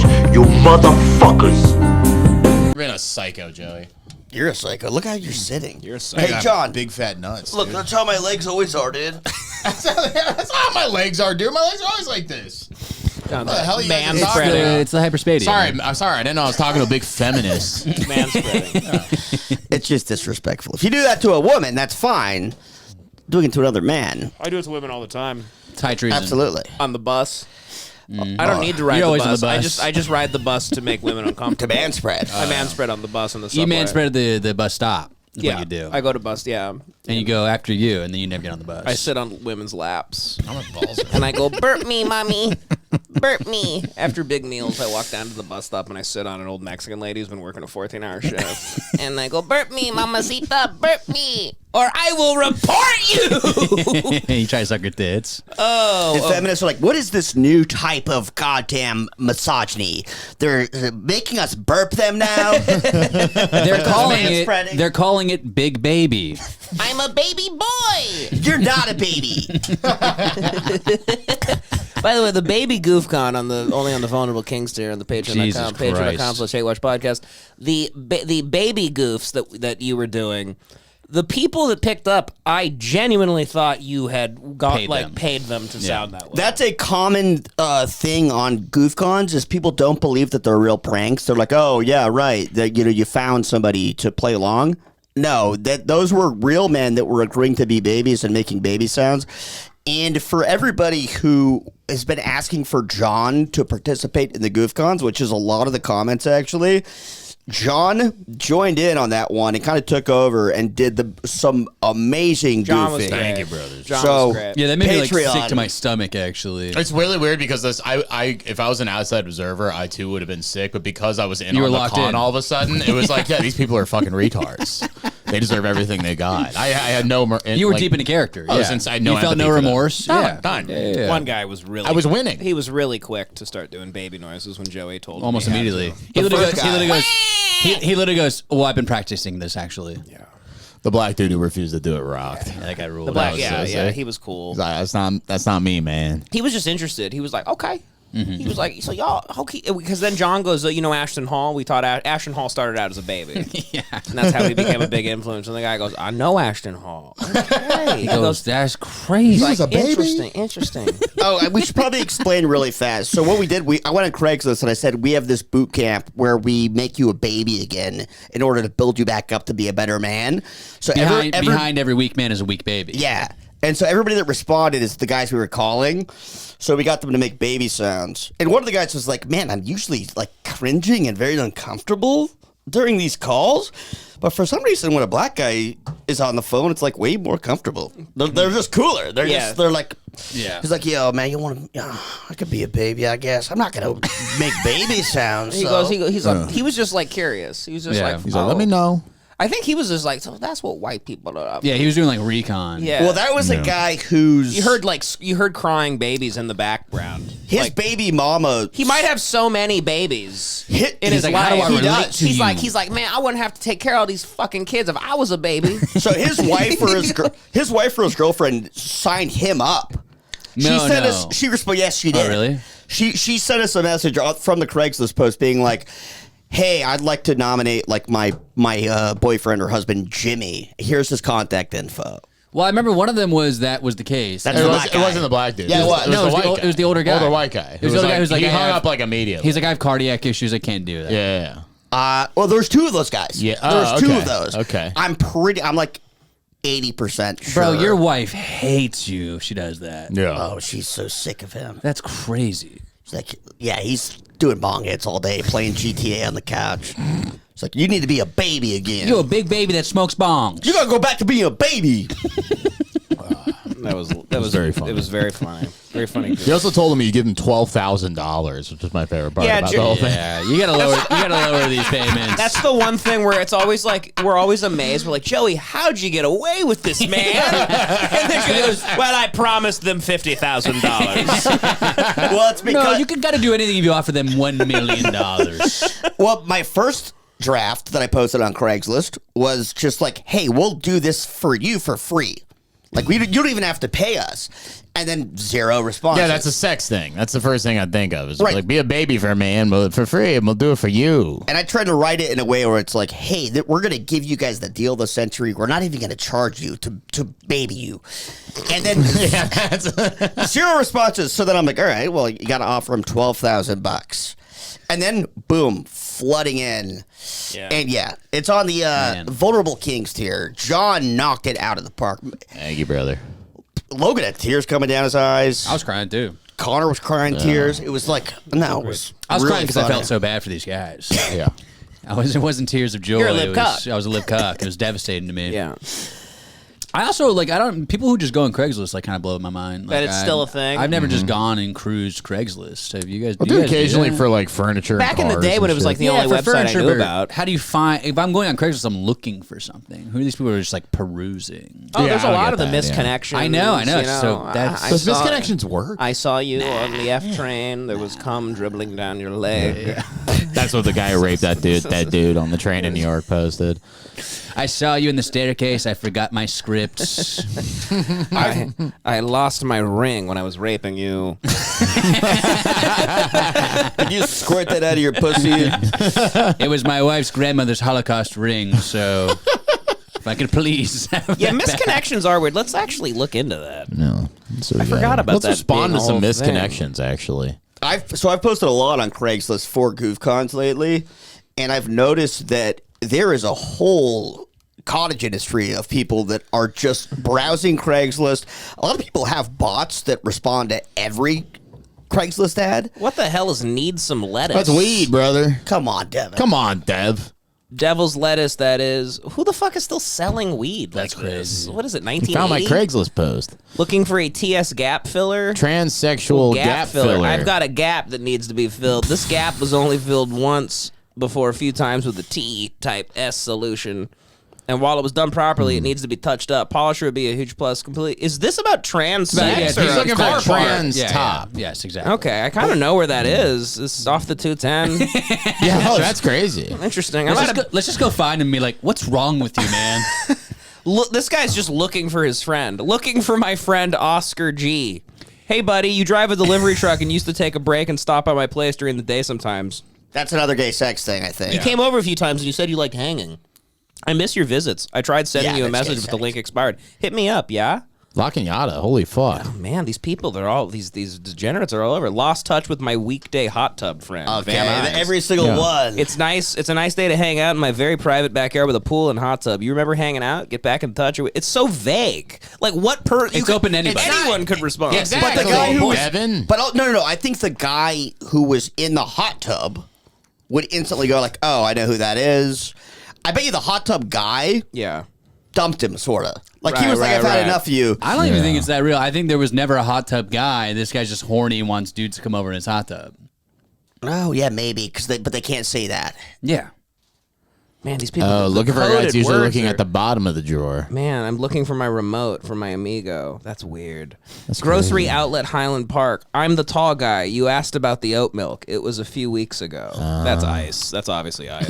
fetish. You motherfuckers. You're a psycho, Joey. You're a psycho. Look how you're sitting. You're a psycho. Hey, John. Big fat nuts. Look, dude. that's how my legs always are, dude. That's how my legs are, dude. My legs are always like this. John's What the hell are you guys man talking spreading. about? It's the hyperspadian. Sorry, I'm sorry. I didn't know I was talking to a big feminist. Man spreading. It's just disrespectful. If you do that to a woman, that's fine. Doing it to another man, I do it to women all the time. It's high treason. absolutely. On the bus. I don't need to ride You're the always on bus. the bus. I just ride the bus to make women To uncomfortable. man spread. I man spread on the bus and the subway. You man spread at the bus stop. Is Yeah, what you do. I go to bus. Yeah, and you go after you, and then you never get on the bus. I sit on women's laps. I'm a balls. And I go, burp me, mommy. Burp me. After big meals, I walk down to the bus stop and I sit on an old Mexican lady who's been working a 14-hour shift. And I go, burp me, mamacita, burp me, or I will report you. You try to suck her tits. And feminists are like, what is this new type of goddamn misogyny? They're making us burp them now. They're calling it Big Baby. I'm a baby boy. You're not a baby. By the way, the baby GoofCon on the Only on the Vulnerable Kingster on the Jesus Patreon.com, Christ. Patreon.com/Hate Podcast. The baby goofs that you were doing, the people that picked up, I genuinely thought you had paid them to sound that way. That's a common thing on GoofCons is people don't believe that they're real pranks. They're like, oh yeah, right. That you found somebody to play along. No, those were real men that were agreeing to be babies and making baby sounds. And for everybody who has been asking for John to participate in the GoofCons, which is a lot of the comments actually, John joined in on that one and kind of took over and did some amazing John was goofing. great. Thank you, brothers. John So- was great. Yeah, that made me Patreon. sick to my stomach, actually. It's really weird because if I was an outside observer, I too would have been sick. But because I was in You were on the locked con in. all of a sudden, it was like, yeah, these people are fucking retards. They deserve everything they got. I had no. You were deep into character. I was yeah. inside. No you felt no empathy for them. remorse. Done. Yeah. One guy was really. I was winning. He was really quick to start doing baby noises when Joey told him. Almost he had immediately. to. He literally first guy. goes. He literally goes. Oh, I've been practicing this actually. Yeah. The black dude who refused to do it rocked. That guy ruled. The black, was yeah, so yeah, sick. he was cool. That's not me, man. He was just interested. He was like, okay. He was like, so y'all, okay. Because then John goes, you know, Ashton Hall. We thought Ashton Hall started out as a baby. Yeah. And that's how he became a big influence. And the guy goes, I know Ashton Hall. Okay. He goes. That's crazy. He's like, was a baby? interesting. Oh, we should probably explain really fast. So what we did, I went on Craigslist and I said, we have this boot camp where we make you a baby again in order to build you back up to be a better man. So behind every weak man is a weak baby. yeah. And so everybody that responded is the guys we were calling. So we got them to make baby sounds. And one of the guys was like, man, I'm usually like cringing and very uncomfortable during these calls. But for some reason, when a black guy is on the phone, it's like way more comfortable. They're just cooler. They're like, Yeah. He's like, yo, man, you want to, I could be a baby, I guess. I'm not going to make baby sounds. He so. goes, he's like, he was just like curious. He was just like, He's like, let me know. I think he was just like, so that's what white people are. Yeah, he was doing like recon. Yeah. Well, that was a guy who's. You heard crying babies in the background. His Like, baby mama. he might have so many babies in He's his like, life. how do I He relate does. to you? He's like, man, I wouldn't have to take care of all these fucking kids if I was a baby. So his wife or his girlfriend signed him up. No, she sent no. us. She responded. Yes, she did. Oh, really? She sent us a message from the Craigslist post being like, "Hey, I'd like to nominate like my boyfriend or husband Jimmy. Here's his contact info." Well, I remember one of them was the case. That's It, the was, black it guy. wasn't the black dude. Yeah, it was. It was No, the it was white the- guy. it was the older guy. Older white guy. It was the older guy who's like, he I hung have- up like immediately. He's like, I have cardiac issues. I can't do that. yeah. Well, there's two of those guys. Yeah. there's Oh, two okay. of those. Okay. I'm like 80% sure. Bro, your wife hates you if she does that. Yeah. Oh, she's so sick of him. That's crazy. She's like, yeah, he's doing bong hits all day, playing GTA on the couch. It's like, you need to be a baby again. You're a big baby that smokes bongs. You gotta go back to being a baby. That was very funny. It was very funny. Very funny. You also told him you give him $12,000, which is my favorite part Yeah, about the whole thing. Yeah, you gotta lower these payments. That's the one thing where it's always like, we're always amazed. We're like, Joey, how'd you get away with this, man? And then she goes, well, I promised them $50,000. Well, it's because no, you gotta do anything if you offer them $1 million. well, my first draft that I posted on Craigslist was just like, hey, we'll do this for you for free. Like you don't even have to pay us. And then 0 responses. Yeah, that's a sex thing. That's the first thing I think of. Is Right. like, be a baby for me and we'll for free, and we'll do it for you. And I tried to write it in a way where it's like, hey, we're going to give you guys the deal of the century. We're not even going to charge you to baby you. And then 0 responses. So then I'm like, all right, well, you got to offer him $12,000. And then, boom, flooding in. Yeah. And yeah, it's on the Vulnerable Kings tier. John knocked it out of the park. Thank you, brother. Logan had tears coming down his eyes. I was crying too. Connor was crying tears. It was like, no, it was I was really crying because I funny. felt so bad for these guys. Yeah. It wasn't tears of joy. You're a lip cuck. I was a lip cuck. It was devastating to me. Yeah. I also people who just go on Craigslist like kind of blow my mind. That Like, it's still a thing? I've never just gone and cruised Craigslist. Have you guys? I'll do do you guys occasionally that? for like furniture. Back and in the cars day and when it was shit. like the only for website I furniture, knew but about. How do you find? If I'm going on Craigslist, I'm looking for something. Who are these people who are just like perusing? Oh, Yeah, there's a I lot get of the that, yeah. misconnections. I know. you So that's- I Does saw- misconnections work? I saw you on the F train. There was cum dribbling down your leg. That's what the guy who raped that dude on the train in New York posted. I saw you in the staircase. I forgot my script. I lost my ring when I was raping you. Did you squirt that out of your pussy? It was my wife's grandmother's Holocaust ring. So, if I could please. Have Yeah, that back. misconnections are weird. Let's actually look into that. No, I forgot about Let's that respond being to a some whole thing. misconnections. Actually, I've posted a lot on Craigslist for GoofCons lately, and I've noticed that there is a whole cottage industry of people that are just browsing Craigslist. A lot of people have bots that respond to every Craigslist ad. What the hell is need some lettuce? that's weed, brother. Come on, Devin. Come on, Dev. Devil's lettuce, that is. Who the fuck is still selling weed That's like this? crazy. What is it, Found my 1980? Craigslist post. Looking for a TS gap filler? Transsexual gap filler. I've got a gap that needs to be filled. This gap was only filled once before a few times with the T-type S solution. And while it was done properly, it needs to be touched up. Polisher would be a huge plus. Completely. Is this about trans sex? he's or looking for car a part? trans Yeah, top. yeah. Yes, exactly. Okay, I kind of know where that is. This is off the 210. Yeah, oh, that's crazy. Interesting. Let's just go find him and be like, what's wrong with you, man? Look, this guy's just looking for his friend. Looking for my friend Oscar G. Hey, buddy, you drive a delivery truck and used to take a break and stop by my place during the day sometimes. That's another gay sex thing, I think. You came over a few times and you said you like hanging. I miss your visits. I tried sending Yeah, you a that's message, gay but the sex. link expired. Hit me up, yeah? La Cañada, holy fuck. Man, these people, they're all, these degenerates are all over. Lost touch with my weekday hot tub friend. Okay, Van Nuys. every single Yeah. one. It's nice. It's a nice day to hang out in my very private backyard with a pool and hot tub. You remember hanging out? Get back in touch. It's so vague. Like what It's open to anybody. Anyone could respond. Exactly. But the guy who was, Devin. but no. I think the guy who was in the hot tub would instantly go like, "Oh, I know who that is." I bet you the hot tub guy Yeah. dumped him, sort of. Like he Right, was like, right, "I've had right. enough of you." I don't even think it's that real. I think there was never a hot tub guy. This guy's just horny and wants dudes to come over in his hot tub. Oh yeah, maybe but they can't say that. Yeah. Man, these people. Oh, the looking for a guy coded that's usually words looking are- at the bottom of the drawer. Man, I'm looking for my remote for my Amigo. That's weird. That's Grocery crazy. outlet Highland Park. I'm the tall guy. You asked about the oat milk. It was a few weeks ago. That's ice. That's obviously ice.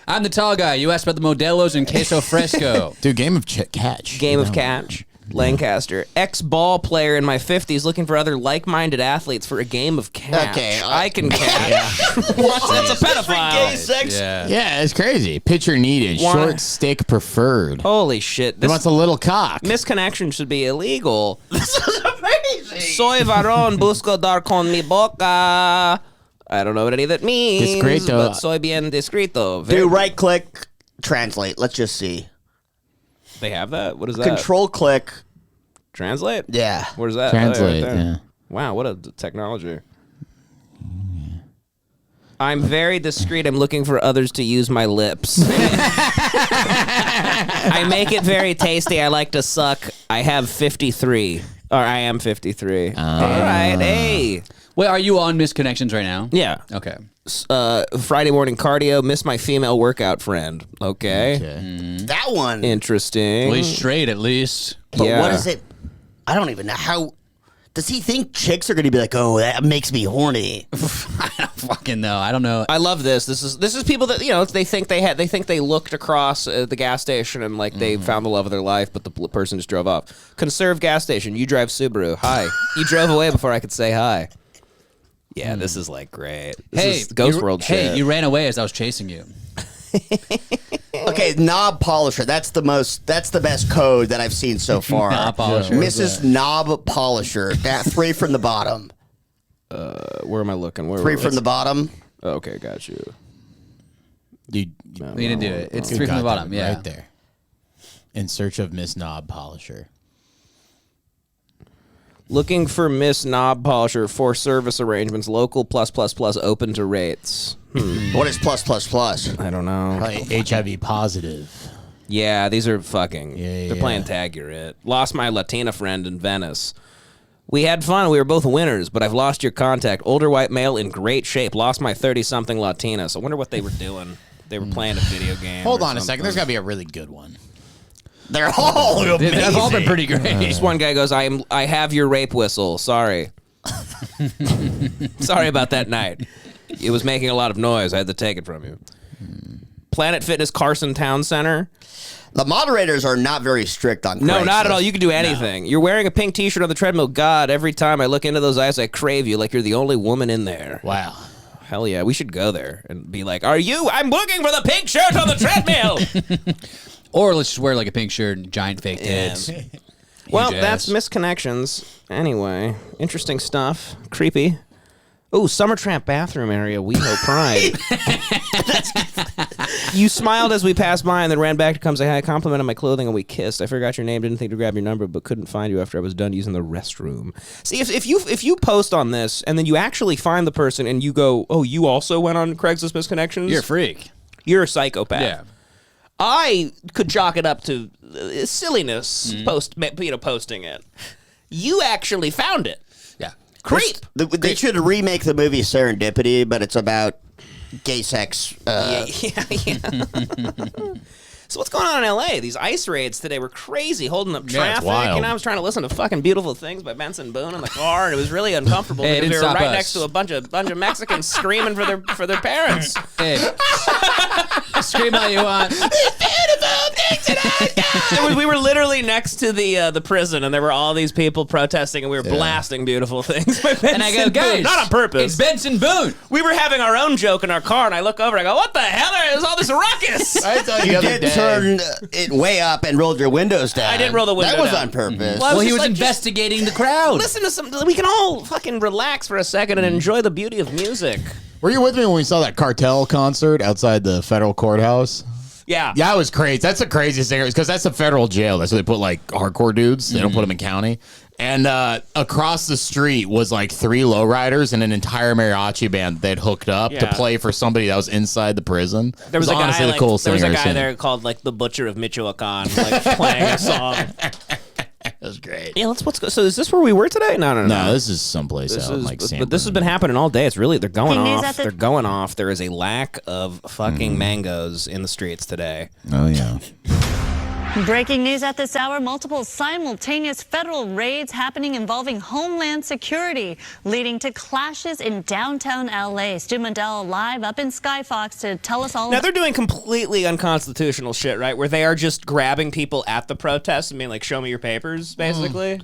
I'm the tall guy. You asked about the Modelos and queso fresco. Dude, game of catch. Game of No. catch. Lancaster. Ex-ball player in my 50s looking for other like-minded athletes for a game of catch. Okay, I can catch. What? That's a pedophile. sex. Yeah. Yeah, it's crazy. Pitcher needed. Why- Short stick preferred. Holy shit. He This wants a little cock. misconnection should be illegal. This is amazing. Soy varón, busco dar con mi boca. I don't know what any of that means, Discreto. but soy bien discreto. Very- Dude, right click, translate. Let's just see. They have that? What is that? Control click. Translate? Yeah. Where's that? Translate, Oh, right there. yeah. Wow, what a technology. I'm very discreet. I'm looking for others to use my lips. I make it very tasty. I like to suck. I have 53. Or I am 53. All right. Hey. Wait, are you on misconnections right now? Yeah. Okay. Friday morning cardio. Miss my female workout friend. Okay. That one. Interesting. Well, he's straight at least. But yeah. what is it? I don't even know how. Does he think chicks are going to be like, oh, that makes me horny? I don't fucking know. I don't know. I love this. This is people that they think they looked across the gas station and like they found the love of their life, but the person just drove off. Conserve gas station. You drive Subaru. Hi. You drove away before I could say hi. Yeah, this is like great. This is Ghost World shit. Hey, you ran away as I was chasing you. Okay, knob polisher. That's the best code that I've seen so far. Knob polisher. Mrs. Knob Polisher. That 3 from the bottom. Where am I looking? 3 from the bottom. Okay, got you. Dude, You didn't do it. It's good 3 from the goddamn, bottom. Yeah. right there. In search of Miss Knob Polisher. Looking for Miss Knob Polisher for service arrangements. Local +++ open to rates. What is +++? I don't know. Probably HIV positive. Yeah, these are fucking. Yeah, they're playing tag. You're it. Lost my Latina friend in Venice. We had fun. We were both winners, but I've lost your contact. Older white male in great shape. Lost my 30-something Latina. So I wonder what they were doing. They were playing a video game. Hold or on a second. something. There's got to be a really good one. They're all amazing. They've all been pretty great. This one guy goes, I have your rape whistle. Sorry. Sorry about that night. It was making a lot of noise. I had to take it from you. Planet Fitness Carson Town Center. The moderators are not very strict on No, not at Craigslist. all. You can do anything. You're wearing a pink t-shirt on the treadmill. God, every time I look into those eyes, I crave you like you're the only woman in there. Wow. Hell yeah. We should go there and be like, I'm looking for the pink shirt on the treadmill. Or let's just wear like a pink shirt and giant fake tits. Well, Huge that's ass. misconnections. Anyway, interesting stuff. Creepy. Ooh, Summertramp bathroom area. WeHo Pride. You smiled as we passed by and then ran back to come say hi. Complimented my clothing and we kissed. I forgot your name. Didn't think to grab your number, but couldn't find you after I was done using the restroom. See, if you post on this and then you actually find the person and you go, oh, you also went on Craigslist misconnections? You're a freak. You're a psychopath. Yeah. I could chalk it up to silliness posting it. You actually found it. Yeah. Creep. They should remake the movie Serendipity, but it's about gay sex. Yeah. So what's going on in LA? These ICE raids today were crazy, holding up Yeah, it's traffic. wild. And I was trying to listen to fucking Beautiful Things by Benson Boone in the car, and it was really uncomfortable Hey, it because we didn't were stop right us. next to a bunch of Mexicans screaming for their parents. Hey. Scream all you want. We were literally next to the prison, and there were all these people protesting, and we were blasting Beautiful Things by Benson And I go, Boone. guys, Not on purpose. It's Benson Boone. We were having our own joke in our car, and I look over and I go, what the hell is all this ruckus? I tell you the You other did day. turn it way up and rolled your windows down. I didn't roll the window That was down. on purpose. Well, Well, he just was like, just investigating the crowd. listen to some. We can all fucking relax for a second and enjoy the beauty of music. Were you with me when we saw that Cartel concert outside the federal courthouse? Yeah. Yeah, it was crazy. That's the craziest thing because that's a federal jail. That's where they put like hardcore dudes. They don't put them in county. And across the street was like 3 lowriders and an entire mariachi band they'd hooked up to Yeah. play for somebody that was inside the prison. There was It a guy honestly like, the coolest there was thing a I've guy ever seen. there called like the Butcher of Michoacan, like playing a song. That was great. Yeah, let's go. So is this where we were today? No. No, this is someplace This out is, like San but this has been Bernardino. happening all day. It's really they're going News off. at the- They're going off. There is a lack of fucking mangoes in the streets today. Oh yeah. Breaking news at this hour, multiple simultaneous federal raids happening involving Homeland Security, leading to clashes in downtown LA. Stu Mandela live up in Skyfox to tell us all Now about they're doing completely unconstitutional shit, right? Where they are just grabbing people at the protest and being like, "Show me your papers," basically.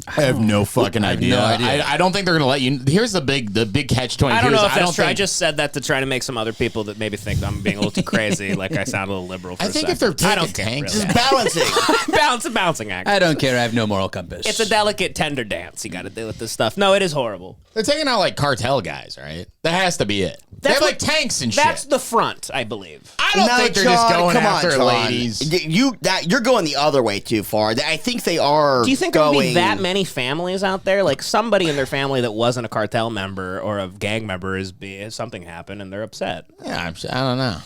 I have no fucking idea. no idea. I don't think they're gonna let you. Here's the big catch-22. I don't know if I that's true. I think- just said that to try to make some other people that maybe think I'm being a little too crazy, like I sound a little liberal for I a think second. if they're I taking don't care, tanks, really. Balancing. bouncing act. I don't care. I have no moral compass. It's a delicate, tender dance you got to do with this stuff. No, it is horrible. they're taking out like cartel guys, right? That has to be it. They have like tanks and shit. That's the front, I believe. I don't think they're just going after ladies. You're going the other way too far. I think they are. Do you think there going, would be that many families out there? Like somebody in their family that wasn't a cartel member or a gang member is something happened and they're upset. Yeah, I don't know.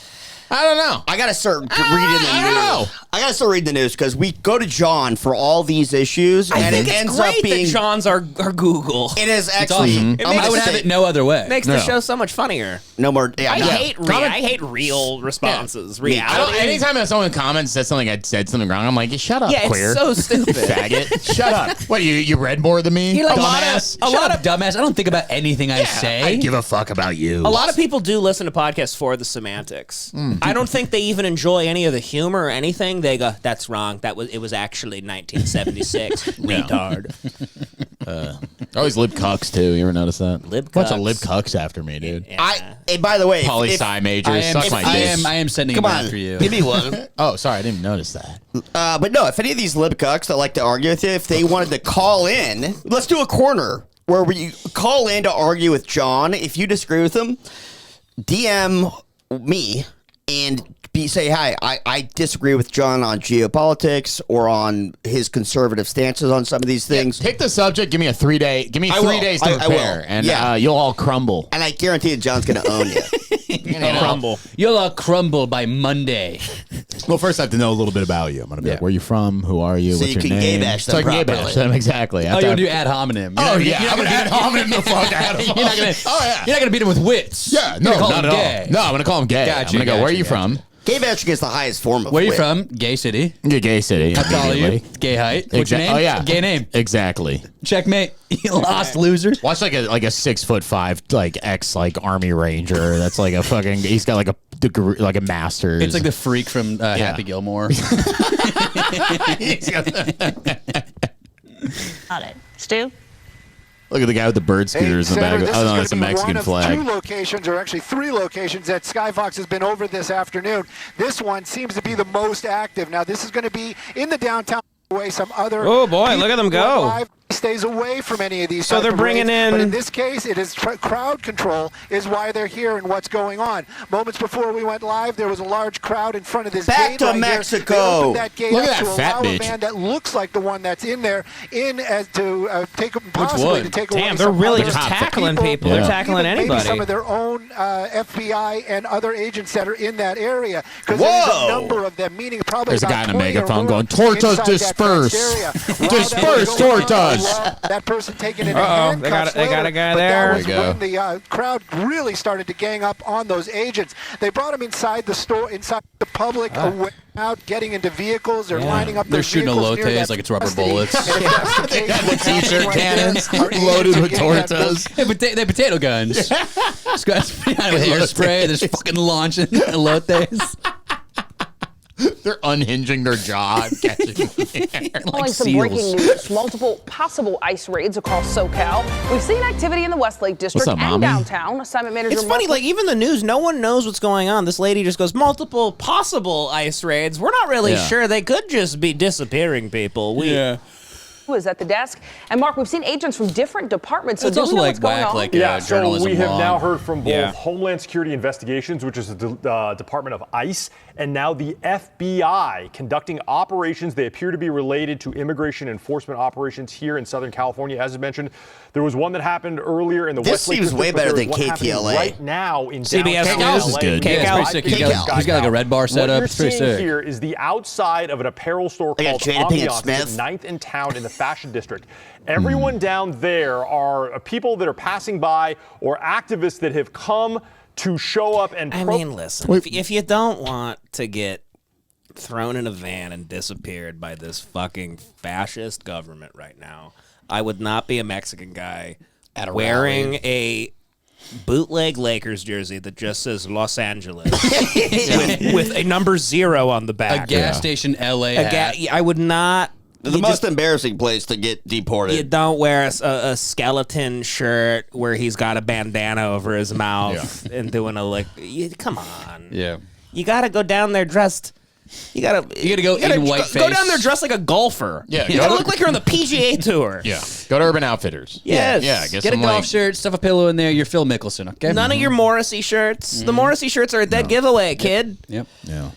I don't know. I gotta start reading the news. I don't know. I gotta start reading the news because we go to John for all these issues, I and think it it's ends great up being. that John's our Google. It is actually. awesome. I would have it no other way. Makes the show so much funnier. No more. Yeah, I no. hate real responses. Reality. Anytime someone comments says something, I said something wrong, I'm like, shut up, Yeah, queer. it's so stupid. Faggot. Shut up. What, you read more than me? You're like, dumbass? a lot of dumbass. I don't think about anything I say. I give a fuck about you. A lot of people do listen to podcasts for the semantics. I don't think they even enjoy any of the humor or anything. They go, "That's wrong. It was actually 1976." Retard. Always lib cucks too. You ever notice that? Lib Bunch of cucks. lib cucks after me, dude. Yeah. And by the way, Poli if- sci majors. Suck my dick. I am sending come him on, after you. give me one. Oh, sorry, I didn't notice that. But no, if any of these lib cucks that like to argue with you, if they wanted to call in, let's do a corner where we call in to argue with John. If you disagree with him, DM me and say, hi, I disagree with John on geopolitics or on his conservative stances on some of these things. Pick the subject. Give me 3 days to I prepare, will. and Yeah. you'll all crumble. And I guarantee that John's going to own you. Crumble. You'll all crumble by Monday. Well, first I have to know a little bit about you. I'm gonna be like, where are you from? Who are you? So What's you your can name? gay bash them So I can gay properly. bash them exactly. Oh, After you'll I- do ad hominem. Oh yeah, I'm gonna ad hominem the fuck out of him. You're not gonna. Oh yeah. You're not gonna beat him with wits. Yeah, You're no, gonna call not him at gay. all. No, I'm gonna call him gay. Gotcha, I'm gonna go. gotcha, Where are you gotcha. from? Gay bashing is the highest form of Where you wit. from? Gay city. You're gay city. How tall are you? immediately. Gay height. What's your name? Oh yeah. Gay name. Exactly. Checkmate. You lost, losers. Watch like a 6'5" like ex like army ranger. That's like a fucking. He's got like a degree, like a master's. It's like the freak from Happy Gilmore. He's got- Got it. Stu? Look at the guy with the bird scooters in the back. Senator, this Oh is no, gonna it's a be Mexican one of flag. 2 locations, or actually 3 locations, that Skyfox has been over this afternoon. This one seems to be the most active. Now, this is going to be in the downtown way. Some other. Oh, boy, look at them people go. live stays away from any of these. So type they're of bringing raids. in- But in this case, it is crowd control is why they're here and what's going on. Moments before we went live, there was a large crowd in front of this Back gate to right here. Mexico. They opened that gate Look up at to that fat allow bitch. a man that looks like the one that's in there in as to take one? possibly to take away. Damn, they're some really other just tackling people. Yeah. They're tackling even maybe anybody. some of their own FBI and other agents that are in that area. Because there's a Whoa. number of them, meaning probably There's a about guy in a 20 or megaphone more going, "Tortas inside that disperse. fenced area. While that was Disperse, going on, tortas." That person taken into Uh-oh, handcuffs they got a later, guy but there. That was There we when the crowd really started to gang up on those agents. They brought them inside the store, inside the public, away out, getting into vehicles. They're lining up They're their shooting vehicles near elotes that like it's rubber custody. bullets. And if that's the case, got the what's happening t-shirt right there cannons are agents loaded are with getting that tortas. Hey, they potato guns. This guy's with hairspray. They're just fucking launching elotes. They're unhinging their jaw, and catching the air. Following some breaking news, multiple possible ice raids across SoCal. We've seen activity in the Westlake District What's up, and mommy? downtown. Assignment manager It's funny, Mark- like even the news, no one knows what's going on. This lady just goes, multiple possible ice raids. We're not really Yeah. sure. They could just be disappearing people. was at the desk. And Mark, we've seen agents from different departments. So It's do also we know like what's going whack, on? like Yeah, so journalism we have law. now heard from both Yeah. Homeland Security Investigations, which is the Department of ICE, and now the FBI conducting operations. They appear to be related to immigration enforcement operations here in Southern California. As I mentioned, there was one that happened earlier in the This Westlake seems District, way but better there's than one happening KTLA. right now in CBS downtown News is LA. good. Yeah, it's pretty K-Cal. sick. He's got like a red bar set What up. you're It's pretty seeing sick. here is the outside of an apparel store They got called Jada Pinkett Ambiance Smith. at 9th and Town in the Fashion District. Everyone down there are people that are passing by or activists that have come to show up and I mean, listen, if you don't want to get thrown in a van and disappeared by this fucking fascist government right now, I would not be a Mexican guy At a wearing rally. a bootleg Lakers jersey that just says Los Angeles with a number 0 on the A back. gas station, LA. hat. I would not. The you most just- embarrassing place to get deported. You don't wear a skeleton shirt where he's got a bandana over his mouth and doing come on. Yeah. You gotta go down there dressed. You gotta go in whiteface. Go down there dressed like a golfer. Yeah, You go gotta to- look like you're on the PGA tour. Yeah. Go to Urban Outfitters. Yes. Yeah. Get a golf shirt, stuff a pillow in there. You're Phil Mickelson, okay? None of your Morrissey shirts. The Morrissey shirts are a dead giveaway, kid. Yep. Yeah.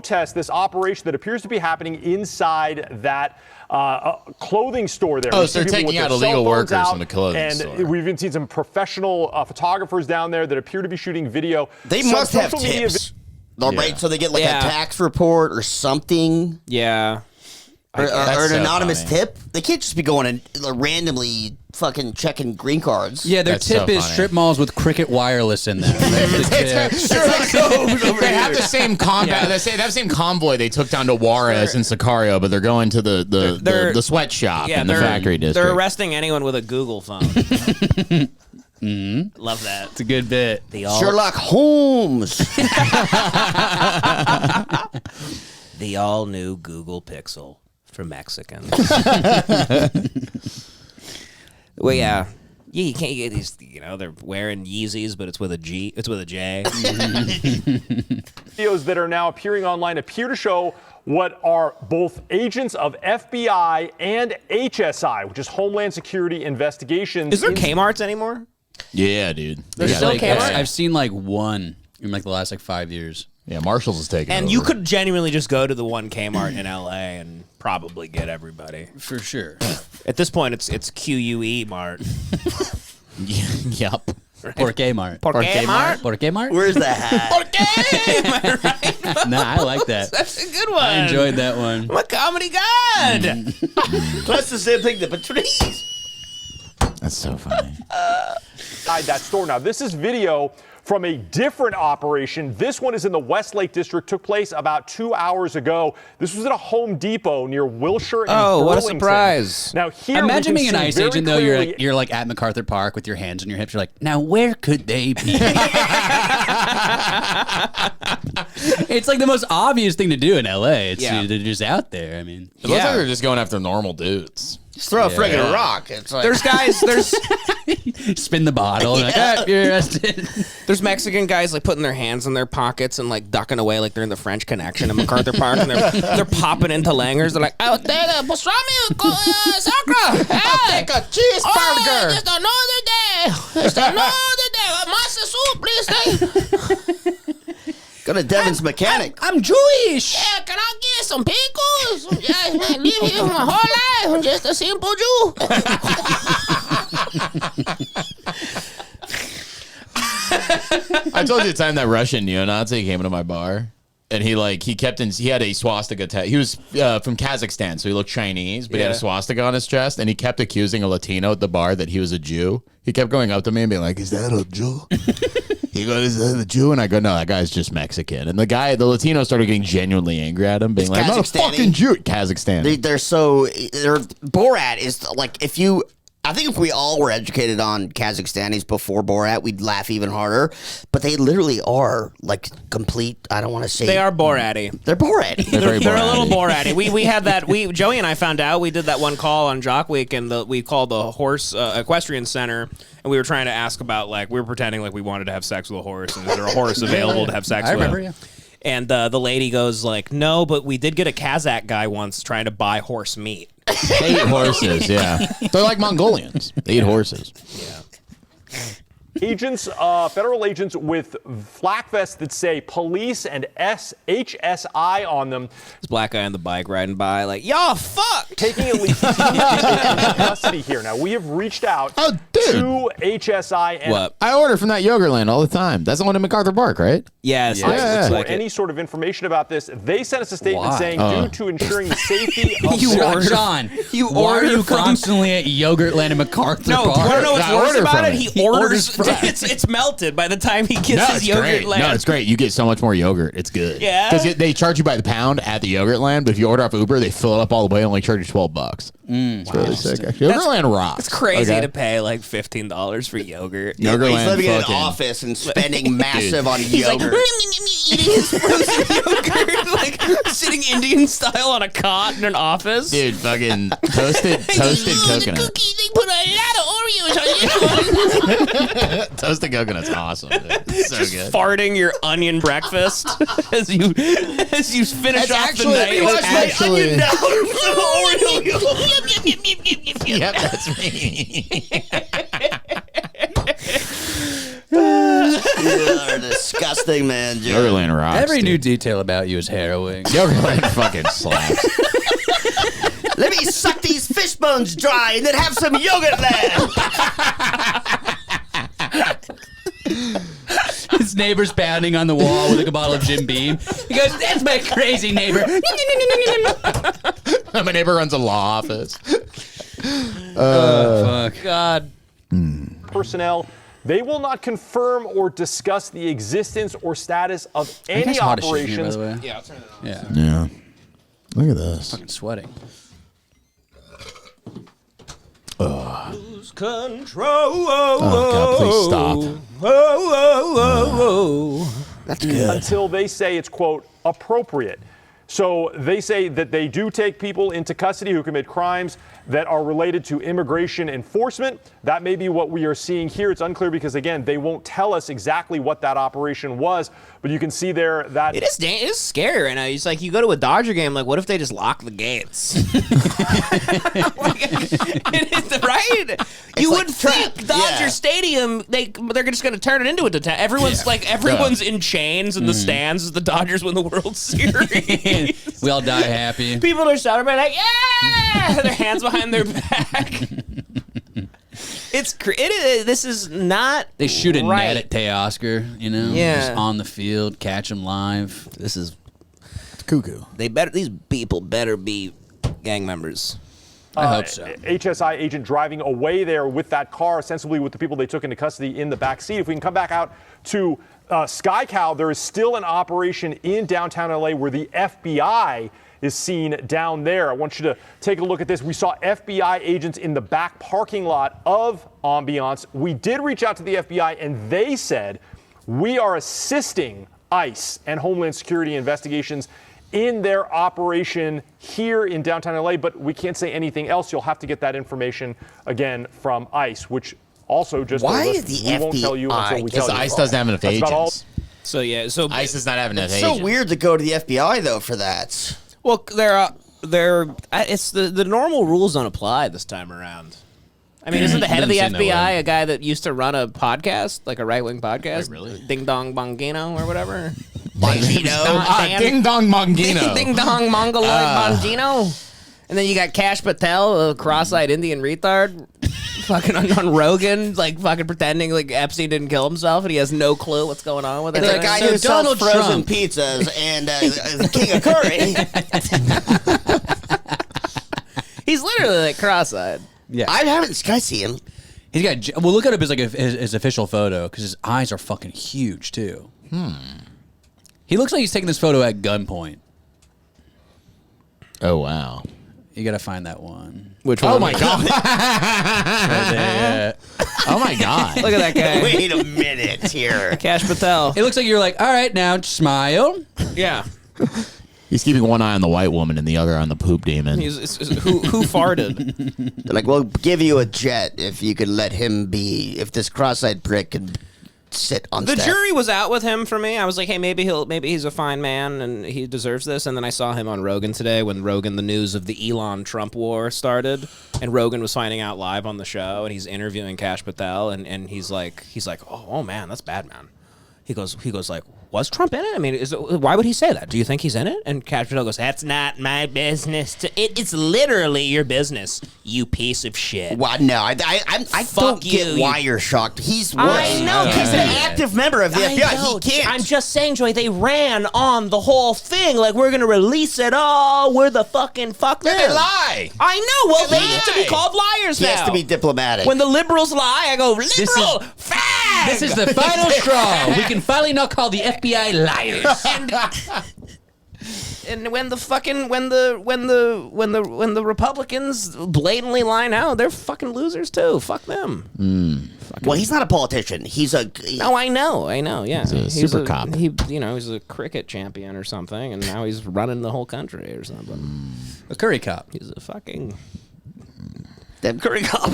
Test this operation that appears to be happening inside that clothing store there. Oh, so they're taking out illegal workers in the clothing store. And we've even seen some professional photographers down there that appear to be shooting video. They must have tips. Right, so they get like a tax report or something. Yeah. Or an so anonymous funny. tip. They can't just be going and randomly fucking checking green cards. Yeah, their That's tip so is funny. strip malls with Cricket Wireless in them. They have the same combat. They have the same convoy they took down to Juarez and Sicario, but they're going to the sweatshop in the factory district. They're arresting anyone with a Google phone. Love that. It's a good bit. Sherlock Holmes. The all-new Google Pixel for Mexicans. Well, yeah. Yeah, you can't get these, they're wearing Yeezys, but it's with a G. It's with a J. Videos that are now appearing online appear to show what are both agents of FBI and HSI, which is Homeland Security Investigations. Is there Kmart's anymore? Yeah, dude. There's still Kmart? I've seen like one in like the last 5 years. Yeah, Marshall's is taking And over. you could genuinely just go to the one Kmart in LA and probably get everybody. For sure. At this point, it's QUE Mart. Yep. Por Kmart. Por Kmart? Por Kmart? Where's the hat? Am I right? Nah, I like that. That's a good one. I enjoyed that one. I'm a comedy god. That's the same thing, but trees. That's so funny. Inside that store. Now, this is video from a different operation. This one is in the Westlake District, took place about 2 hours ago. This was at a Home Depot near Wilshire and Oh, what a Burlington. surprise. Now, here Imagine we being can an see ICE very agent, though. clearly- You're like at MacArthur Park with your hands on your hips. You're like, now where could they be? It's like the most obvious thing to do in LA. It's Yeah. they're just out there. I mean, It looks like they're just going after normal dudes. Just throw a friggin' rock. It's like There's spin the bottle. And like, ah, you're arrested. There's Mexican guys like putting their hands in their pockets and like ducking away like they're in the French Connection in MacArthur Park, and they're popping into langers. They're like, "I'll take a pastrami, sacra. I'll take a cheeseburger. Just another day. Just another day. Masa soup, please. go to Devan's mechanic. I'm Jewish. Yeah, can I get some pickles? Yeah, man, live here my whole life. I'm just a simple Jew." I told you the time that Russian neo-Nazi came into my bar, and he had a swastika tattoo. He was from Kazakhstan, so he looked Chinese, but he had a swastika on his chest, and he kept accusing a Latino at the bar that he was a Jew. He kept going up to me and being like, "Is that a Jew?" He goes, "Is that a Jew?" And I go, "No, that guy's just Mexican." And the Latino started getting genuinely angry at him, being like, "I'm not a fucking Jew." Kazakhstan. They're Borat is like I think if we all were educated on Kazakhstanis before Borat, we'd laugh even harder. But they literally are like complete. I don't want to say They are Borat-y. They're Borat. They're a little Borat-y. We had that. Joey and I found out. We did that one call on Jock Week, and we called the horse equestrian center, and we were trying to ask about we were pretending like we wanted to have sex with a horse, and is there a horse available to have sex with? I remember, yeah. And the lady goes like, "No, but we did get a Kazakh guy once trying to buy horse meat." They eat horses, yeah. They're like Mongolians. They eat horses. Yeah. Agents, federal agents with flak vests that say police and HSI on them. This black guy on the bike riding by like, "Y'all fuck!" Taking illegal into custody here. Now, we have reached out Oh, dude. to HSI and What? I order from that Yogurtland all the time. That's the one in MacArthur Park, right? Yes. Yeah. Looks for like any sort of information about this. They sent us a statement Why? saying, due to ensuring the safety of You their- order- John, You why are order you from- constantly at Yogurtland and MacArthur No, do you Park? want to know what's I worse order about from it? it. He orders. from it. It's melted by the time he gets No, his it's yogurt great. land. No, it's great. You get so much more yogurt. It's good. Yeah? Because they charge you by the pound at the Yogurtland, but if you order off Uber, they fill it up all the way and only charge you $12. It's really sick, actually. Yogurtland rocks. It's crazy Okay? to pay like $15 for yogurt. He's Yogurtland living in an fucking- office and spending massive on He's like yogurt. eating his frozen yogurt, like sitting Indian style on a cot in an office. Dude, fucking toasted coconut. Cookies, they put a lot of Oreos on this one. Toasted coconut's awesome. Dude. It's so Just good. farting your onion breakfast as you finish It's off actually- the night. it's with actually- onion down Oreo. Yep, that's me. You are disgusting, man. Yogurtland rocks. Every new dude. detail about you is harrowing. Yogurtland fucking slaps. Let me suck these fish bones dry and then have some yogurt there. His neighbor's pounding on the wall with like a bottle of Jim Beam. He goes, "That's my crazy neighbor." My neighbor runs a law office. Fuck. God. Personnel. They will not confirm or discuss the existence or status of Are you any guys hot as shit in here, by operations. the way? Yeah, I'll turn it on. Yeah. Yeah. Look at this. Fucking sweating. Lose control. Oh, God, please stop. That's good. Until they say it's, quote, appropriate. So they say that they do take people into custody who commit crimes that are related to immigration enforcement. That may be what we are seeing here. It's unclear because, again, they won't tell us exactly what that operation was. But you can see there that It is scary right now. It's like you go to a Dodger game, like, what if they just lock the gates? It is, right? You like would think trap. Dodger Yeah. Stadium, they're just going to turn it into a detention. Everyone's in chains in the stands as the Dodgers win the World Series. We all die happy. People are celebrating like, yeah, their hands behind their back. This is not. They shoot a right. net at Teoscar, you know? Yeah. Just on the field, catch him live. This is Cuckoo. these people better be gang members. I hope so. HSI agent driving away there with that car, ostensibly with the people they took into custody in the back seat. If we can come back out to Sky Cow, there is still an operation in downtown LA where the FBI is seen down there. I want you to take a look at this. We saw FBI agents in the back parking lot of Ambiance. We did reach out to the FBI and they said, we are assisting ICE and Homeland Security investigations in their operation here in downtown LA, but we can't say anything else. You'll have to get that information again from ICE, which also just Why told is us the we won't tell you FBI until we tell Because you. ICE doesn't have enough That's about all. agents. So yeah, so ICE is not having enough It's agents. so weird to go to the FBI though for that. Well, it's the normal rules don't apply this time around. I mean, isn't the head of the Doesn't seem that FBI way. a guy that used to run a podcast, like a right-wing podcast? really? Ding Dong Bongino or whatever? Ding Dong Mongino. Ding Dong Mongoloid Bongino. And then you got Cash Patel, a cross-eyed Indian retard, fucking on Rogan, like fucking pretending like Epstein didn't kill himself and he has no clue what's going on with it. The guy So who sells Donald frozen Trump. pizzas and the king of curry. He's literally like cross-eyed. Yeah. I haven't. Can I see him? He's got. Well, look at him as like his official photo because his eyes are fucking huge too. He looks like he's taking this photo at gunpoint. Oh, wow. You gotta find that one. Which one? Oh, my God. Right there. Oh, my God. Look at that guy. Wait a minute here. Cash Patel. It looks like you're like, all right, now smile. Yeah. He's keeping one eye on the white woman and the other on the poop demon. Who farted? They're like, we'll give you a jet if you could let him be. If this cross-eyed prick could sit on The staff. jury was out with him for me. I was like, hey, maybe he's a fine man and he deserves this. And then I saw him on Rogan today when the news of the Elon Trump war started, and Rogan was finding out live on the show, and he's interviewing Cash Patel, and he's like, oh man, that's bad, man. He goes like, was Trump in it? I mean, why would he say that? Do you think he's in it? And Cash Patel goes, that's not my business. It's literally your business, you piece of shit. Well, no, I don't get you, why you're shocked. He's I know, he's an active member of the I FBI. know. He can't. I'm just saying, Joey, they ran on the whole thing. Like, we're going to release it all. We're the fucking fuck them. They lie. I know. Well, they lie. have to be called liars He now. has to be diplomatic. When the liberals lie, I go, liberal, fag. This is the final straw. We can finally not call the FBI liars. And when the Republicans blatantly lie now, they're fucking losers too. Fuck them. well, he's not a politician. He's a. No, I know. Yeah, He's a super cop. He's a cricket champion or something, and now he's running the whole country or something. A curry cop. He's a fucking Them curry cop.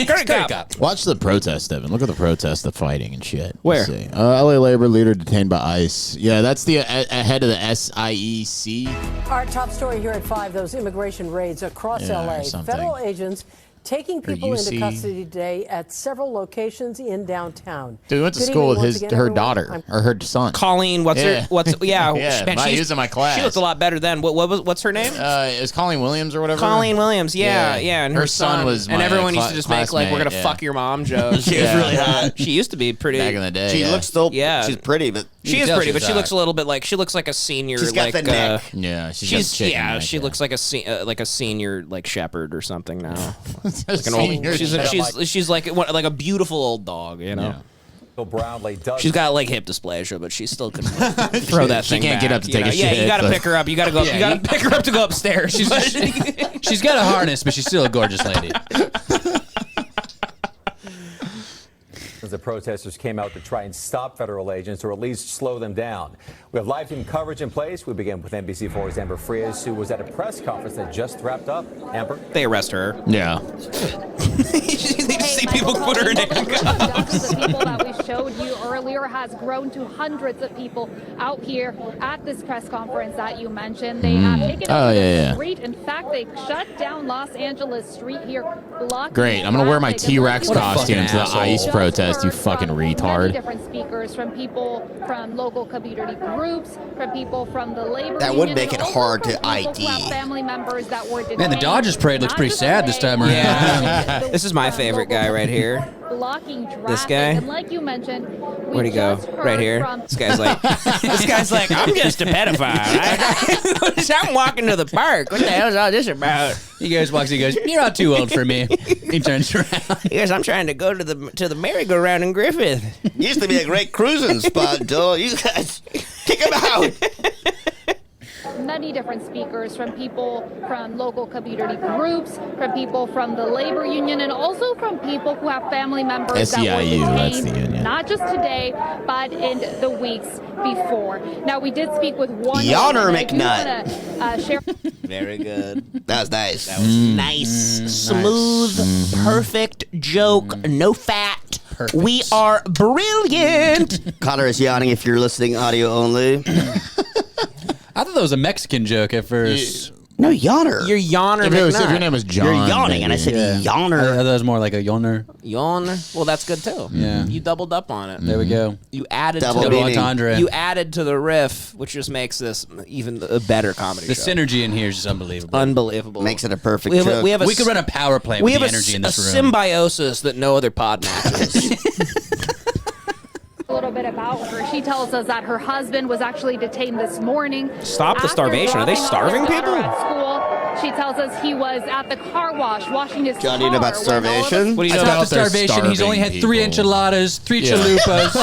curry cop. Watch the protest, Devan. Look at the protest, the fighting and shit. Where? Let's see. LA labor leader detained by ICE. Yeah, that's the head of the SIEC. Our top story here at 5, those immigration raids across Yeah, LA. or something. Federal agents taking people into UC. custody today at several locations in downtown. Dude, we went to Good school with evening once again, her everyone. daughter or her son. Colleen, Yeah, man, he was in my class. She looked a lot better then. What's her name? It was Colleen Williams or whatever. Colleen Williams, yeah. And her son was and my everyone used to just make like, we're gonna classmate, fuck your mom jokes. She was really hot. She used to be pretty. Back in the day. She looks still. Yeah. She's pretty, but She is pretty, but she looks a little bit like, she looks like a senior. she's got like, the neck. Yeah, she looks like a senior like shepherd or something now. Like an Senior old, she's like a beautiful old dog, you know. She's got like hip dysplasia, but she still can throw that thing. She can't back, get up to you take know? a Yeah, shit. you got to but- pick her up. You got to go. You got to pick her up to go upstairs. She's got a harness, but she's still a gorgeous lady. The protesters came out to try and stop federal agents or at least slow them down. We have live team coverage in place. We begin with NBC4's Amber Frias, who was at a press conference that just wrapped up. Amber? They arrest her. Yeah. They just see people put her in handcuffs. Dozens of people that we showed you earlier has grown to hundreds of people out here at this press conference that you mentioned. They have taken over the street. In fact, they shut down Los Angeles Street here, blocking Great. I'm gonna wear my traffic. T-Rex What a fucking costume to the asshole. ICE protest. You Heard fucking from Many retard. different speakers, from people from local community groups, from people from the labor That would union, make and it also hard from to people who have ID. family members that were Man, the detained. Dodgers parade looks Not pretty just sad this today, time around. Yeah. This is my favorite guy right here. blocking traffic. This guy? And like you mentioned, we Where'd he go? just Right heard here. from- This guy's like, I'm just a pedophile. I'm walking to the park. What the hell is all this about? He goes, walks, he goes, you're not too old for me. He turns around. He goes, I'm trying to go to the merry-go-round in Griffith. Used to be a great cruising spot, Joel. You guys kick him out. Many different speakers, from people from local community groups, from people from the labor union, and also from people who have family members that were SEIU, that's the detained, union. not just today, but in the weeks before. Now, we did speak with one. Yonner woman. I do McNutt. wanna, share. Very good. That was nice. That was nice, smooth, perfect joke, no fat. Perfect. We are brilliant. Connor is yawning if you're listening audio only. I thought that was a Mexican joke at first. No, yawner. You're Yonner If your name was John, You're yawning, and I maybe. said I thought yawner. that was more like a yawner. Yawn. Well, that's good too. Yeah. You doubled up on it. There we go. You added Double to Double meaning. entendre. You added to the riff, which just makes this even a better comedy The show. synergy in here is just unbelievable. Unbelievable. Makes it a perfect we have joke. we We could run a power plant we with have the energy in a this room. symbiosis that no other pod matches. A little bit about her. She tells us that her husband was actually detained this morning. Stop the after starvation. Are they dropping off starving his daughter people? At school. She tells us he was at the car wash washing his John, you know car about when all of a starvation? What do you It's know not about the they're starvation. He's only had starving 3 people. enchiladas, 3 Yeah. chalupas,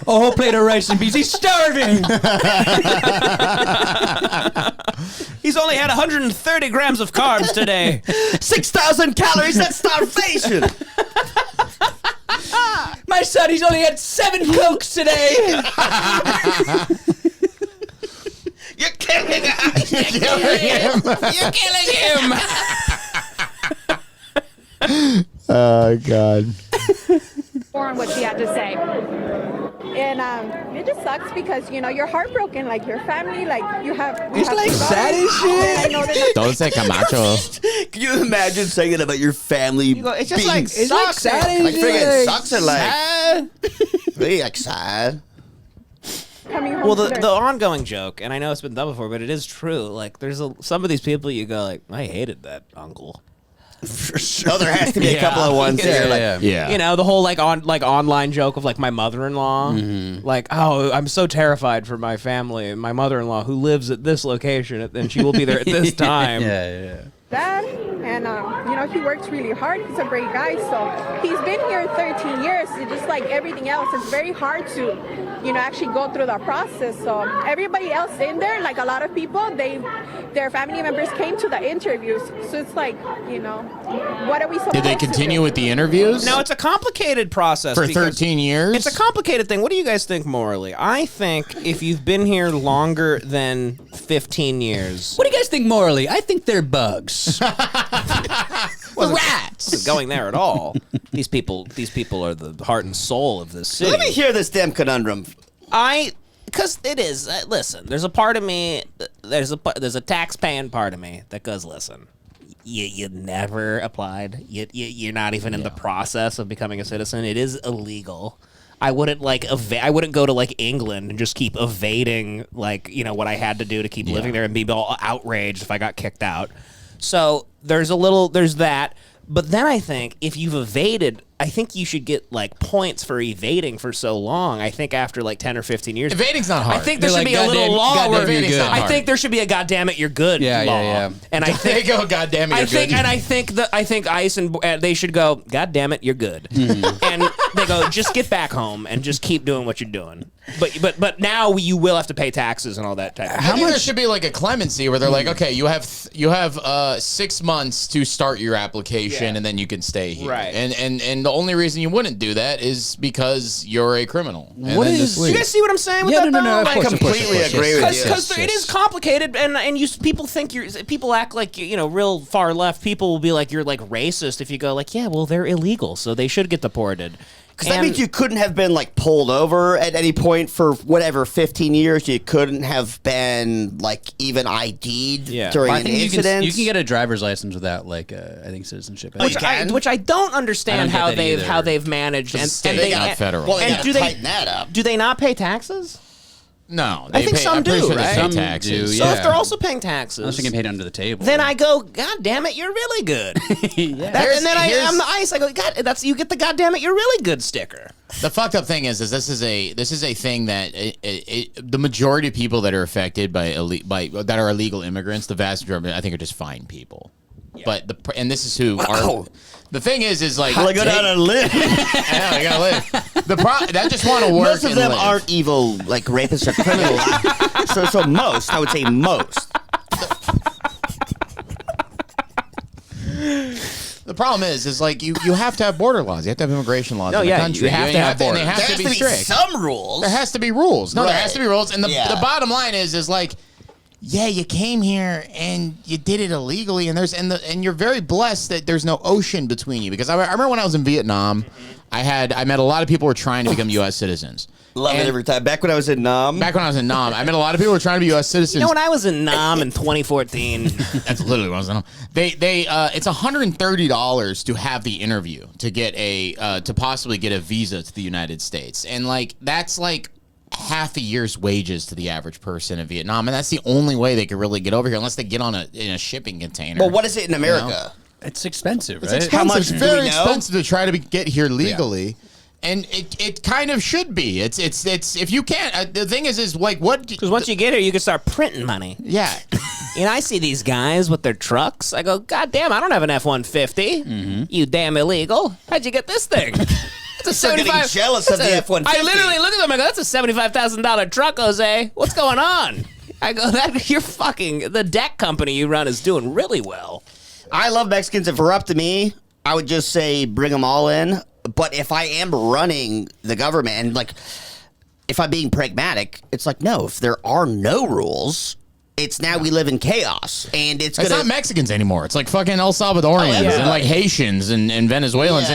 a whole plate of rice and beans. He's starving. He's only had 130 grams of carbs today. 6,000 calories. That's starvation. My son, he's only had 7 Cokes today. You're killing us. You're killing him. Oh God. more on what she had to say. And it just sucks because, you know, you're heartbroken, like your family, like you have. It's like sad as shit. I know that Don't say Camacho. Can you imagine saying it about your family? It's just being like sad? sucks. Like friggin' sucks are like Sad. really like sad. coming home. Well, to the their- ongoing joke, and I know it's been done before, but it is true. Like, there's some of these people you go like, I hated that uncle. For sure. No, there has to be a couple of ones here. Like, Yeah. You know, the whole online joke of like my mother-in-law, like, oh, I'm so terrified for my family and my mother-in-law who lives at this location, and she will be there at this time. Yeah. dad, and you know, he works really hard. He's a great guy, so he's been here 13 years. It's just like everything else, it's very hard to, you know, actually go through that process. So everybody else in there, like a lot of people, their family members came to the interviews. So it's like, you know, what are we supposed to Did they continue with the interviews? No, it's a complicated process. For because 13 years? It's a complicated thing. What do you guys think morally? I think if you've been here longer than 15 years... What do you guys think morally? I think they're bugs. Wasn't going there at all. These people are the heart and soul of this city. let me hear this damn conundrum. Because it is. Listen, there's a part of me. There's a tax-paying part of me that goes, listen. you never applied. You're not even in the process of becoming a citizen. It is illegal. I wouldn't I wouldn't go to like England and just keep evading like what I had to do to keep living there and be all outraged if I got kicked out. So there's that. But then I think if you've evaded, I think you should get like points for evading for so long. I think after like 10 or 15 years, evading's not hard. I think there should be a little law where I think there should be a "goddammit, you're good" law. Yeah. And I think they go, "Goddammit, you're good." And I think ICE and they should go, "Goddammit, you're good," and they go, "Just get back home and just keep doing what you're doing." But now you will have to pay taxes and all that type of How much there should be like a clemency where they're like, okay, you have 6 months to start your application and then you can stay here. Right. And the only reason you wouldn't do that is because you're a criminal. Do you guys see what I'm saying with that? No, I completely agree with you. Because it is complicated, and people act like real far left people will be like you're like racist if you go like well they're illegal so they should get deported. Because that means you couldn't have been like pulled over at any point for whatever 15 years. You couldn't have been like even ID'd during an incident. You can get a driver's license without like I think citizenship. Which I don't understand how they've managed and they got federal. Well, and do they tighten that up? Do they not pay taxes? No, I think some do, right? Some taxes. So if they're also paying taxes, unless you get paid under the table, then I go, God damn it, you're really good. And then I'm the ICE. I go, God, you get the God damn it, you're really good sticker. The fucked up thing is this is a thing that the majority of people that are affected by that are illegal immigrants, the vast majority, I think, are just fine people. Yeah. But this is who are. The thing is like well, I go down and live. I know, you gotta live. That just want to work. Most of them aren't evil, like rapists or criminals. so most, I would say most. The problem is like you have to have border laws. You have to have immigration laws in the country. You have to have borders. And they have to be strict. Some rules. There has to be rules. No, right. There has to be rules. And the bottom line is like, yeah, you came here and you did it illegally, and you're very blessed that there's no ocean between you. Because I remember when I was in Vietnam, I met a lot of people who were trying to become U.S. citizens. Love it every time. Back when I was in Nam, I met a lot of people who were trying to be U.S. citizens. When I was in Nam in 2014, that's literally what I was in Nam. It's $130 to have the interview to get to possibly get a visa to the United States, and like that's like half a year's wages to the average person in Vietnam, and that's the only way they could really get over here unless they get on in a shipping container. Well, what is it in America? It's expensive, right? It's expensive. How much? It's very expensive to try to get here legally. Yeah. And it kind of should be. It's if you can't. The thing is like what? Because once you get here, you can start printing money. Yeah. I see these guys with their trucks. I go, God damn, I don't have an F-150. Mm-hmm. You damn illegal. How'd you get this thing? It's a I'm getting jealous of the F-150. I literally look at them. I go, that's a $75,000 truck, Jose. What's going on? I go, you're fucking the deck company you run is doing really well. I love Mexicans. If it were up to me, I would just say bring them all in. But if I am running the government and like, if I'm being pragmatic, it's like, no, if there are no rules, it's now we live in chaos. And it's not Mexicans anymore. It's like fucking El Salvadorians and like Haitians and Venezuelans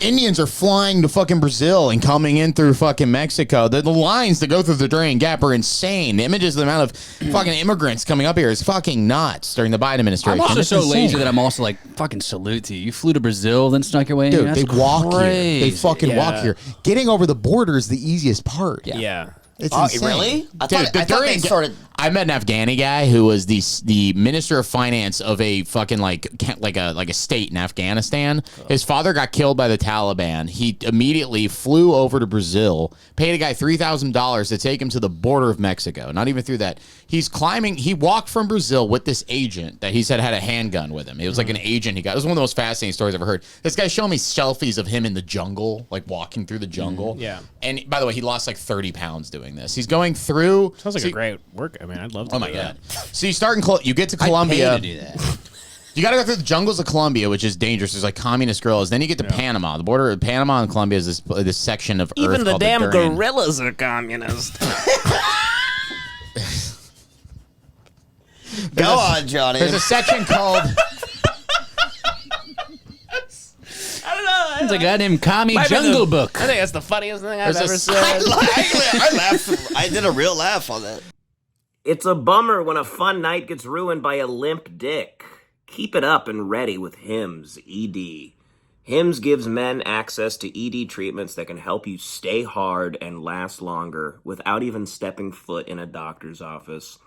Indians are flying to fucking Brazil and coming in through fucking Mexico. The lines that go through the Durian Gap are insane. The images of the amount of fucking immigrants coming up here is fucking nuts during the Biden administration. I'm also so lazy that I'm also like, fucking salute to you. You flew to Brazil, then snuck your way in. Dude, they walk here. They fucking walk here. Getting over the border is the easiest part. Yeah. It's insane. Really? I thought they started. I met an Afghani guy who was the minister of finance of a fucking like a state in Afghanistan. His father got killed by the Taliban. He immediately flew over to Brazil, paid a guy $3,000 to take him to the border of Mexico. Not even through that. He's climbing. He walked from Brazil with this agent that he said had a handgun with him. It was like an agent he got. It was one of the most fascinating stories I've ever heard. This guy showed me selfies of him in the jungle, like walking through the jungle. Yeah. And by the way, he lost like 30 pounds doing this. He's going through. Sounds like a great work. I mean, I'd love to. Oh my god! So you start you get to Colombia. I'd pay to do that. You got to go through the jungles of Colombia, which is dangerous. There's like communist guerrillas. Then you get to Panama. The border of Panama and Colombia is this section of even earth the called damn Durian. gorillas are communist. Go on, Johnny. There's a section called. I don't know. It's a goddamn commie jungle book. I think that's the funniest thing I've ever said. I laughed. I did a real laugh on that. It's a bummer when a fun night gets ruined by a limp dick. Keep it up and ready with Hims ED. Hims gives men access to ED treatments that can help you stay hard and last longer without even stepping foot in a doctor's office.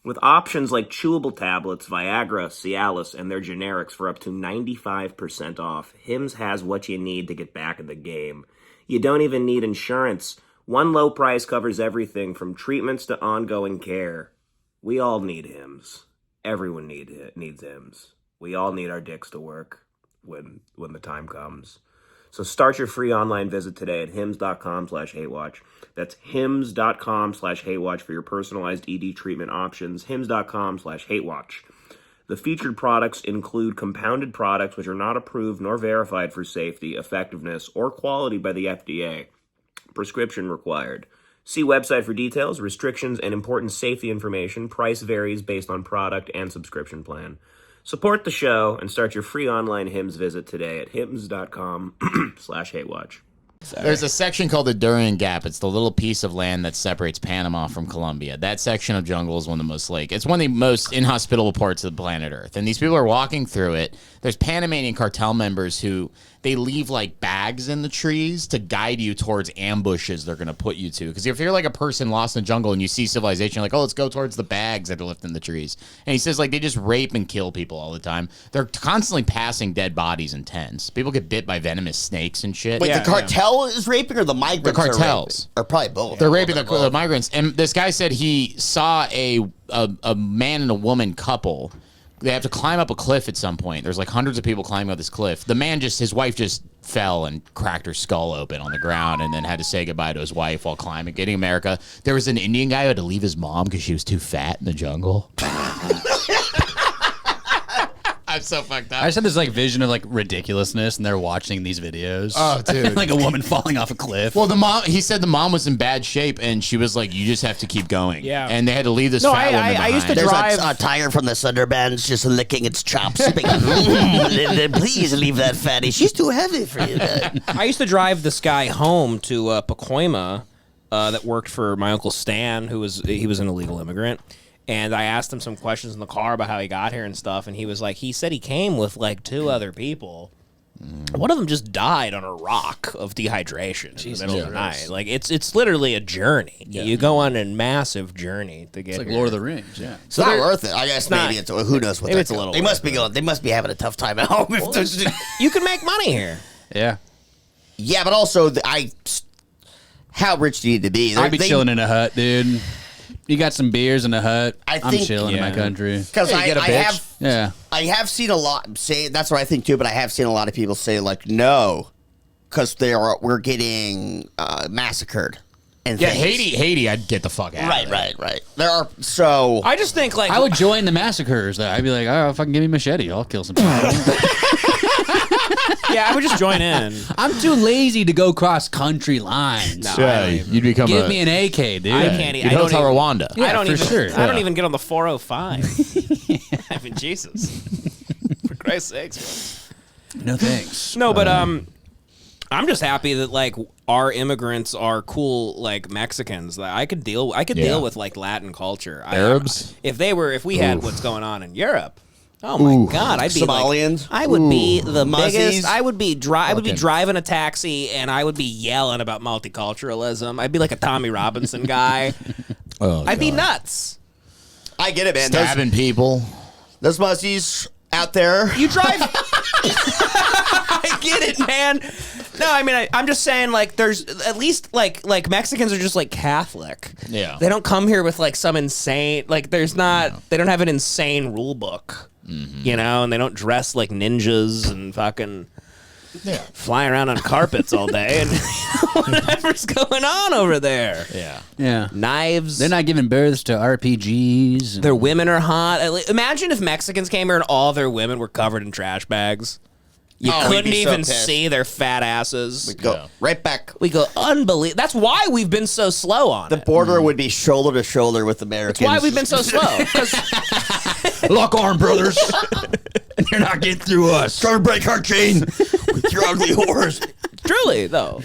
With options like chewable tablets, Viagra, Cialis, and their generics for up to 95% off, Hims has what you need to get back in the game. You don't even need insurance. One low price covers everything from treatments to ongoing care. We all need Hims. Everyone needs Hims. We all need our dicks to work when the time comes. So start your free online visit today at hims.com/hatewatch. That's hims.com/hatewatch for your personalized ED treatment options. hims.com/hatewatch. The featured products include compounded products which are not approved nor verified for safety, effectiveness, or quality by the FDA. Prescription required. See website for details, restrictions, and important safety information. Price varies based on product and subscription plan. Support the show and start your free online Hims visit today at hims.com/hatewatch. There's a section called the Durian Gap. It's the little piece of land that separates Panama from Colombia. That section of jungle is one of the most it's one of the most inhospitable parts of the planet Earth. And these people are walking through it. There's Panamanian cartel members who they leave like bags in the trees to guide you towards ambushes they're going to put you to. Because if you're like a person lost in the jungle and you see civilization, you're like, oh, let's go towards the bags that are left in the trees. And he says like they just rape and kill people all the time. They're constantly passing dead bodies in tents. People get bit by venomous snakes and shit. Wait, the cartel is raping or the migrants? The cartels. Or probably both. They're raping the migrants. And this guy said he saw a man and a woman couple. They have to climb up a cliff at some point. There's like hundreds of people climbing up this cliff. The man his wife just fell and cracked her skull open on the ground and then had to say goodbye to his wife while climbing, getting America. There was an Indian guy who had to leave his mom because she was too fat in the jungle. I'm so fucked up. I just had this like vision of like ridiculousness, and they're watching these videos. Oh, dude, like a woman falling off a cliff. Well, he said the mom was in bad shape, and she was like, "You just have to keep going." Yeah, and they had to leave this fat woman behind. I used to drive a tiger from the Sunderbans just licking its chops. Please leave that fatty. She's too heavy for you. I used to drive this guy home to Pacoima that worked for my Uncle Stan, he was an illegal immigrant. And I asked him some questions in the car about how he got here and stuff, and he was like, he said he came with like 2 other people. One of them just died on a rock of dehydration in the middle of the night. Like it's literally a journey. Yeah. You go on a massive journey to get. It's like here. Lord of the Rings. Yeah, it's not worth it. I guess maybe it's who knows what. It's a little. They must be going. They must be having a tough time at home. Well, you can make money here. Yeah. Yeah, but also how rich do you need to be? I'd be chilling in a hut, dude. You got some beers in the hut. I'm chilling in my country. Because I have seen a lot say that's what I think too. But I have seen a lot of people say like no, because we're getting massacred. And Haiti, I'd get the fuck out. Right. There are so. I just think like I would join the massacres. I'd be like, oh, fucking give me a machete, I'll kill some people. Yeah, I would just join in. I'm too lazy to go cross country lines. No, you'd become. Give me an AK, dude. I can't. You'd hotel Rwanda. I don't even. Sure. I don't even get on the 405. I mean, Jesus. For Christ's sakes. No thanks. No, but I'm just happy that like our immigrants are cool like Mexicans. I could deal with like Latin culture. Arabs. If we had what's going on in Europe. Oh my God! I'd be Somalians. Like, I would be the Muzzies. biggest. I would be driving a taxi, and I would be yelling about multiculturalism. I'd be like a Tommy Robinson guy. I'd be nuts. I get it, man. Stabbing people. Those Muzzies out there. You drive. I get it, man. No, I mean, I'm just saying, like, there's at least, like Mexicans are just, like, Catholic. Yeah. They don't come here with, like, some insane, like, they don't have an insane rule book, you know, and they don't dress like ninjas and fucking fly around on carpets all day and whatever's going on over there. Yeah. Knives. They're not giving births to RPGs. Their women are hot. Imagine if Mexicans came here and all their women were covered in trash bags. You couldn't even see their fat asses. We go right back. We go unbelievable. That's why we've been so slow on the border would be shoulder to shoulder with Americans. That's why we've been so slow. Lock arm, brothers. You're not getting through us. Trying to break our chain with your ugly whores. Truly, though.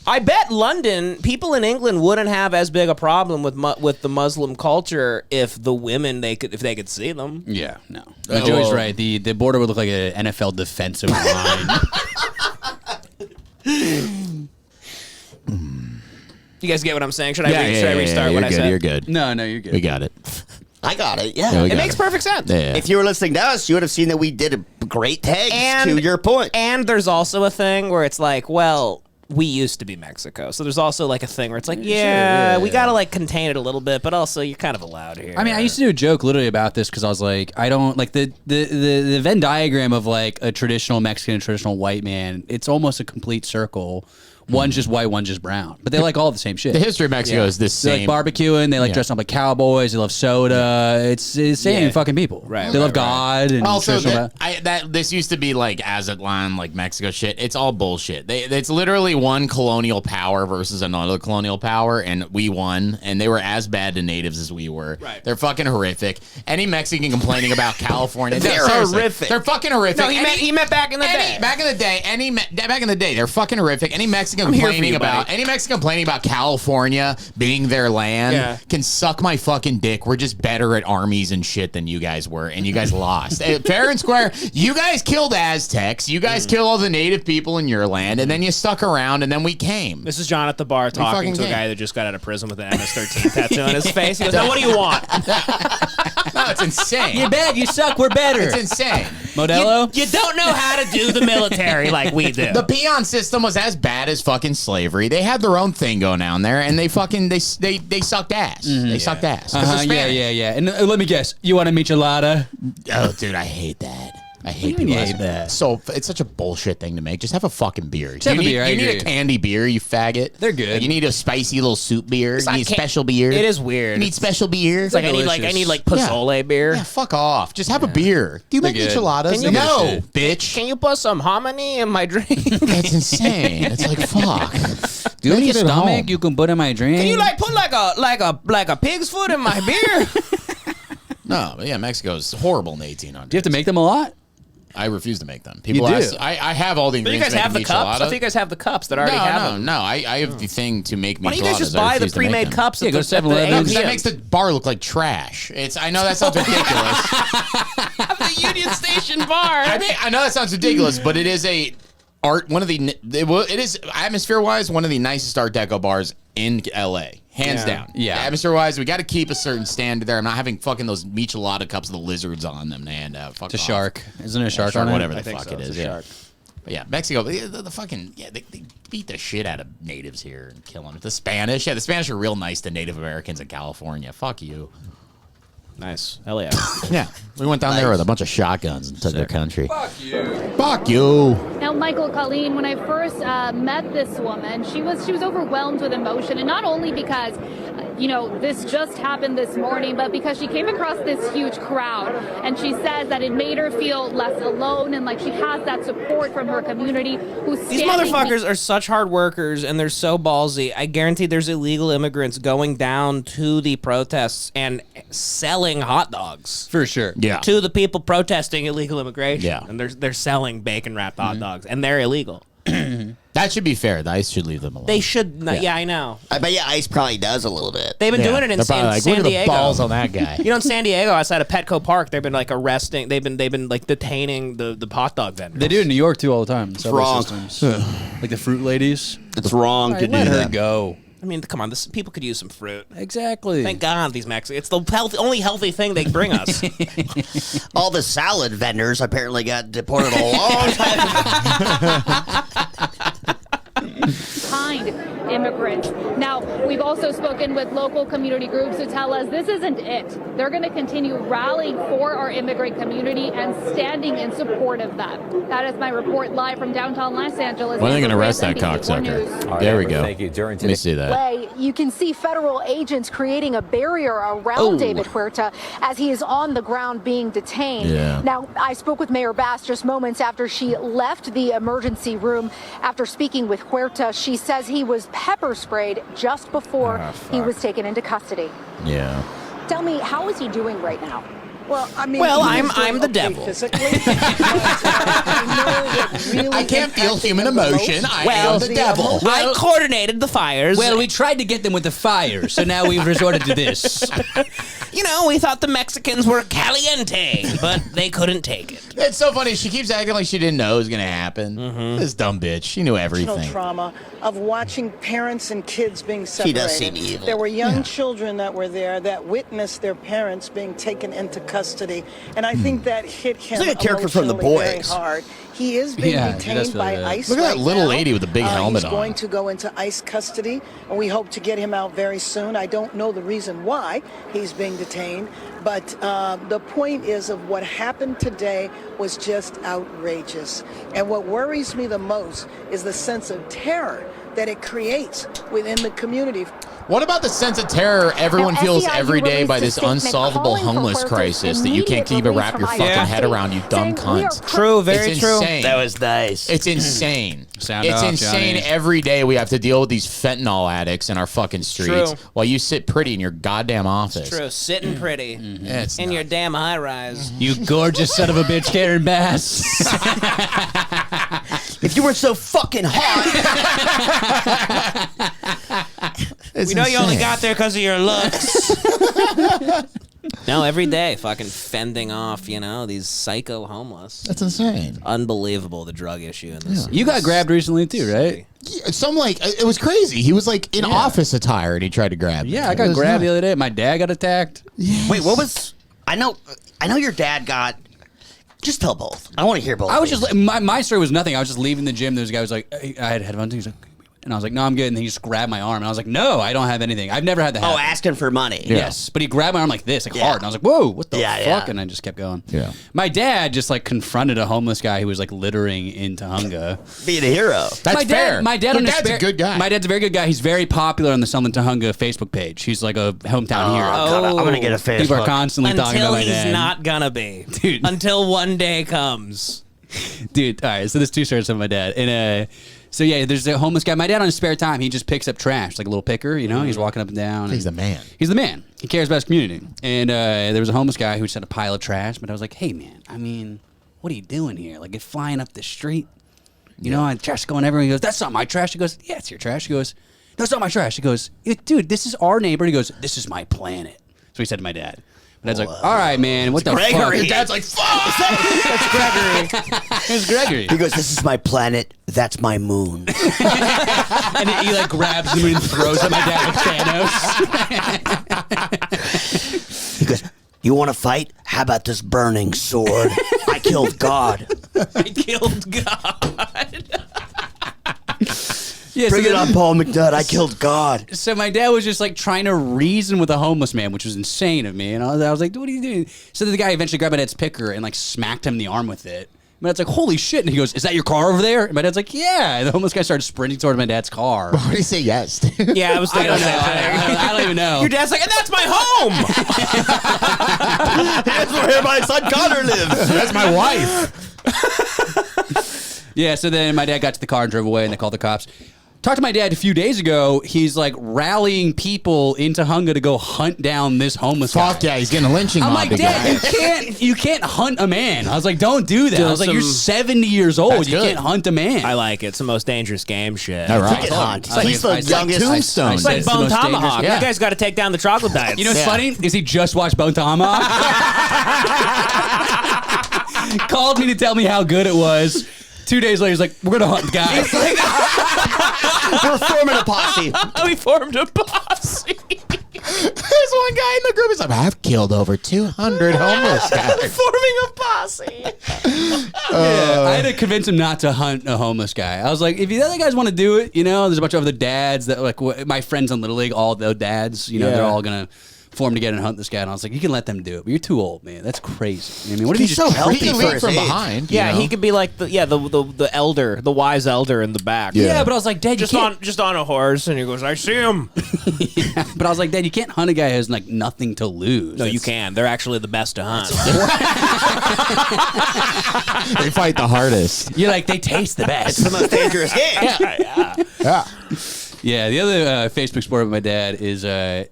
I bet London, people in England wouldn't have as big a problem with the Muslim culture if the women if they could see them. Yeah, no. Joey's right. The border would look like an NFL defensive line. You guys get what I'm saying? Should I restart what I said? You're good. No, you're good. We got it. I got it. Yeah, it makes perfect sense. Yeah. If you were listening to us, you would have seen that we did a great tag to your point. And there's also a thing where it's like, well, we used to be Mexico, so there's also like a thing where it's like, we gotta like contain it a little bit, but also you're kind of allowed here. I mean, I used to do a joke literally about this because I was like, I don't like the Venn diagram of like a traditional Mexican and traditional white man. It's almost a complete circle. One's just white, one's just brown. But they like all the same shit. The history of Mexico is this They same. like barbecuing. They like dressing up like cowboys. They love soda. It's the same fucking people. Right. They love God. And Also, traditional- this used to be like Azatlan, like Mexico shit. It's all bullshit. It's literally one colonial power versus another colonial power, and we won. And they were as bad to natives as we were. Right. They're fucking horrific. Any Mexican complaining about California, They're horrific. They're fucking horrific. No, he meant back in the day. Back in the day, they're fucking horrific. Any Mexican complaining about California being their land can suck my fucking dick. We're just better at armies and shit than you guys were, and you guys lost. Fair and square, you guys killed Aztecs. You guys killed all the native people in your land, and then you stuck around, and then we came. This is John at the bar talking to a guy that just got out of prison with an MS-13 tattoo on his face. He goes, "Now what do you want?" No, it's insane. You're bad. You suck. We're better. It's insane. Modelo? You don't know how to do the military like we do. The peon system was as bad as fucking slavery. They had their own thing going on there, and they fucking they sucked ass. They sucked ass. 'Cause they're Spanish. Yeah. And let me guess. You want a michelada? Oh, dude, I hate that. I hate You people. hate that. So it's such a bullshit thing to make. Just have a fucking beer. Just have a beer, I You need agree. a candy beer, you faggot. They're good. You need a spicy little soup beer. You need special beer. It is weird. You need special beer. It's like I need pozole beer. Yeah, fuck off. Just have a beer. Do you make good. enchiladas? Can you- No, bitch. Can you put some hominy in my drink? That's insane. It's like fuck. Do you Make need it at stomach home. you can put in my drink? Can you like put like a pig's foot in my beer? No, but yeah, Mexico's horrible in the 1800s. Do you have to make them a lot? I refuse to make them. People do. ask. I have all the But you ingredients. guys have to the make cups. I enchilada. think you guys have the cups that already have them. No. I have the thing to make me. Why don't you guys just buy the pre-made cups? Yeah, at go the- to at the 7-Eleven. No, because that ATM? makes the bar look like trash. I know that sounds ridiculous. the Union Station bar. I know that sounds ridiculous, but it is it is atmosphere-wise one of the nicest Art Deco bars in LA, hands down. Yeah. Atmosphere-wise, we got to keep a certain standard there. I'm not having fucking those michelada cups with the lizards on them to hand out. Fuck It's a off. shark. Isn't it a shark on it? Whatever the I think fuck so. it It's is. a Yeah. shark. But yeah, Mexico, the fucking they beat the shit out of natives here and kill them. The Spanish, the Spanish are real nice to Native Americans in California. Fuck you. Nice. Hell yeah. Yeah, we went down there with a bunch of shotguns and took their country. Fuck you. Fuck you. Now, Michael, Colleen, when I first met this woman, she was overwhelmed with emotion, and not only because, this just happened this morning, but because she came across this huge crowd, and she says that it made her feel less alone, and like she has that support from her community who's These motherfuckers are such hard workers, and they're so ballsy. I guarantee there's illegal immigrants going down to the protests and selling hot dogs. For sure. Yeah. To the people protesting illegal immigration. Yeah. And they're selling bacon wrapped hot dogs, and they're illegal. That should be fair. The ICE should leave them alone. They should. Yeah, I know. I bet ICE probably does a little bit. They've been doing it in They're probably like, San look at Diego. the balls on that guy. In San Diego, outside of Petco Park, they've been like arresting. They've been like detaining the hot dog vendors. They do in New York too all the time. It's wrong. Like the fruit ladies. It's wrong to do Let her that. go. I mean, come on. People could use some fruit. Exactly. Thank God these Mexicans. It's the only healthy thing they bring us. All the salad vendors apparently got deported a long time. kind immigrants. Now, we've also spoken with local community groups who tell us this isn't it. They're going to continue rallying for our immigrant community and standing in support of them. That is my report live from downtown Los Angeles. When are they going to arrest that NBC4 cocksucker? News. There we go. Thank you. During Let me see that. You can see federal agents creating a barrier around David Huerta as he is on the ground being detained. Yeah. Now, I spoke with Mayor Bass just moments after she left the emergency room. After speaking with Huerta, she says he was pepper sprayed just before he was taken into custody. Yeah. Tell me, how is he doing right now? Well, I mean, Well, I'm the devil. Physically, I can't feel human emotion. I am the devil. I coordinated the fires. Well, we tried to get them with the fire, so now we've resorted to this. You know, we thought the Mexicans were caliente, but they couldn't take it. It's so funny. She keeps acting like she didn't know it was going to happen. This dumb bitch. She knew everything. Trauma of watching parents and kids being separated. She does seem evil. There were young children that were there that witnessed their parents being taken into custody, and I think that hit him It's like a character from The emotionally very Boys. hard. He is being detained by ICE. Look at that right little now. lady with the big helmet He's on. going to go into ICE custody, and we hope to get him out very soon. I don't know the reason why he's being detained, but the point is of what happened today was just outrageous. And what worries me the most is the sense of terror that it creates within the community. What about the sense of terror everyone Now, feels SEIU every day by released this a statement unsolvable calling for homeless Huerta's crisis that you can't immediate even wrap your release fucking from head ICE around, you dumb saying we are cunts? True, very it's true. Insane. That was nice. It's insane. Sound it's off, insane. Johnny. Every day we have to deal with these fentanyl addicts in our fucking streets True. while you sit pretty in your goddamn office. True, sitting pretty It's in your damn high rise. You gorgeous son of a bitch, Karen Bass. If you weren't so fucking hot. We know you only got there because of your looks. No, every day, fucking fending off, you know, these psycho homeless. That's insane. Unbelievable, the drug issue in this. You got grabbed recently too, right? Yeah, it was crazy. He was like in office attire and he tried to grab me. Yeah, I got grabbed the other day. My dad got attacked. Wait, what was? I know your dad got. Just tell both. I want to hear both. I was just my story was nothing. I was just leaving the gym. There was a guy who was like, hey, I had headphones. He's like, and I was like, no, I'm good. And he just grabbed my arm, and I was like, no, I don't have anything. I've never had that happen. Oh, asking for money. Yes, but he grabbed my arm like this, like hard, and I was like, whoa, what the fuck? yeah. And I just kept going. Yeah. My dad just like confronted a homeless guy who was like littering in Tahunga. Being a hero. That's fair. My dad, Your dad's a good guy. My dad's a very good guy. He's very popular on the Selma Tahunga Facebook page. He's like a hometown hero. God, I'm gonna get a Facebook. People are constantly talking about Until my he's dad. not gonna be. Dude. Until one day comes. Dude, all right, so there's two stories of my dad. And so yeah, there's a homeless guy. My dad on his spare time, he just picks up trash, like a little picker, you know? He's walking up and down. He's the man. He's the man. He cares about his community. And there was a homeless guy who just had a pile of trash, but I was like, hey man, I mean, what are you doing here? Like it's flying up the street. You know, and trash is going everywhere. He goes, that's not my trash. He goes, yeah, it's your trash. He goes, no, it's not my trash. He goes, dude, this is our neighbor. He goes, this is my planet. So he said to my dad. My dad's like, all right, man, what the fuck? Gregory. Your dad's like, fuck! That's Gregory. It's Gregory. He goes, this is my planet. That's my moon. And he like grabs him and throws at my dad like Thanos. He goes, you want to fight? How about this burning sword? I killed God. I killed God. Yeah, Bring so it on, Paul McNutt. I killed God. So my dad was just like trying to reason with a homeless man, which was insane of me. And I was like, what are you doing? So the guy eventually grabbed my dad's picker and like smacked him in the arm with it. My dad's like, holy shit. And he goes, is that your car over there? And my dad's like, yeah. And the homeless guy started sprinting toward my dad's car. Why did he say yes? Dude? Yeah, I was thinking I don't even know. Your dad's like, and that's my home. That's where my son Connor lives. That's my wife. Yeah, so then my dad got to the car and drove away and they called the cops. Talked to my dad a few days ago. He's like rallying people into Tahunga to go hunt down this homeless guy. Fuck yeah, he's getting a lynching I'm mob like, Dad, together. you can't hunt a man. I was like, don't do that. I was like, you're 70 years old. That's You good. can't hunt a man. I like it. It's the most dangerous game shit. All right. He can hunt. I was He's like, the youngest. Tombstone. It's like It's the Bone most dangerous- Tomahawk. yeah. You guys got to take down the chocolate diets. You know what's funny? Is he just watched Bone Tomahawk? Called me to tell me how good it was. 2 days later, he's like, we're going to hunt the guy. We're forming a posse. We formed a posse. There's one guy in the group. He's like, I've killed over 200 homeless guys. Forming a posse. Yeah, I had to convince him not to hunt a homeless guy. I was like, if you other guys want to do it, you know, there's a bunch of other dads that, like, my friends in Little League, all the dads, you know, they're all going to form together and hunt this guy. And I was like, you can let them do it, but you're too old, man. That's crazy. I mean, what if He's you so just healthy He can for lead his from age. behind. you Yeah, know? he could be like the elder, the wise elder in the back. Yeah, but I was like, Dad, you just can't. on a horse, and he goes, I see him. Yeah, but I was like, Dad, you can't hunt a guy who has like nothing to lose. No, you can. They're actually the best to hunt. They fight the hardest. You're like, they taste the best. It's the most dangerous game. Yeah. Yeah, the other Facebook story with my dad is there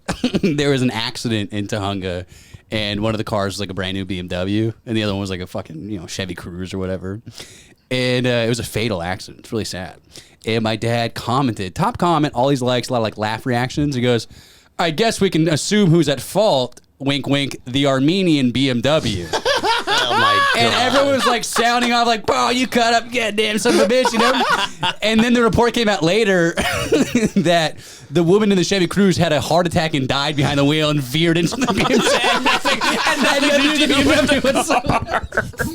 was an accident in Tahunga, and one of the cars was like a brand new BMW, and the other one was like a fucking Chevy Cruze or whatever. And it was a fatal accident. It's really sad. And my dad commented, top comment, all these likes, a lot of like laugh reactions. He goes, I guess we can assume who's at fault. Wink, wink. The Armenian BMW. Oh my God. And everyone was like sounding off like, "Bro, you cut up, goddamn son of a bitch," And then the report came out later that the woman in the Chevy Cruze had a heart attack and died behind the wheel and veered into the BMW. And then the BMW was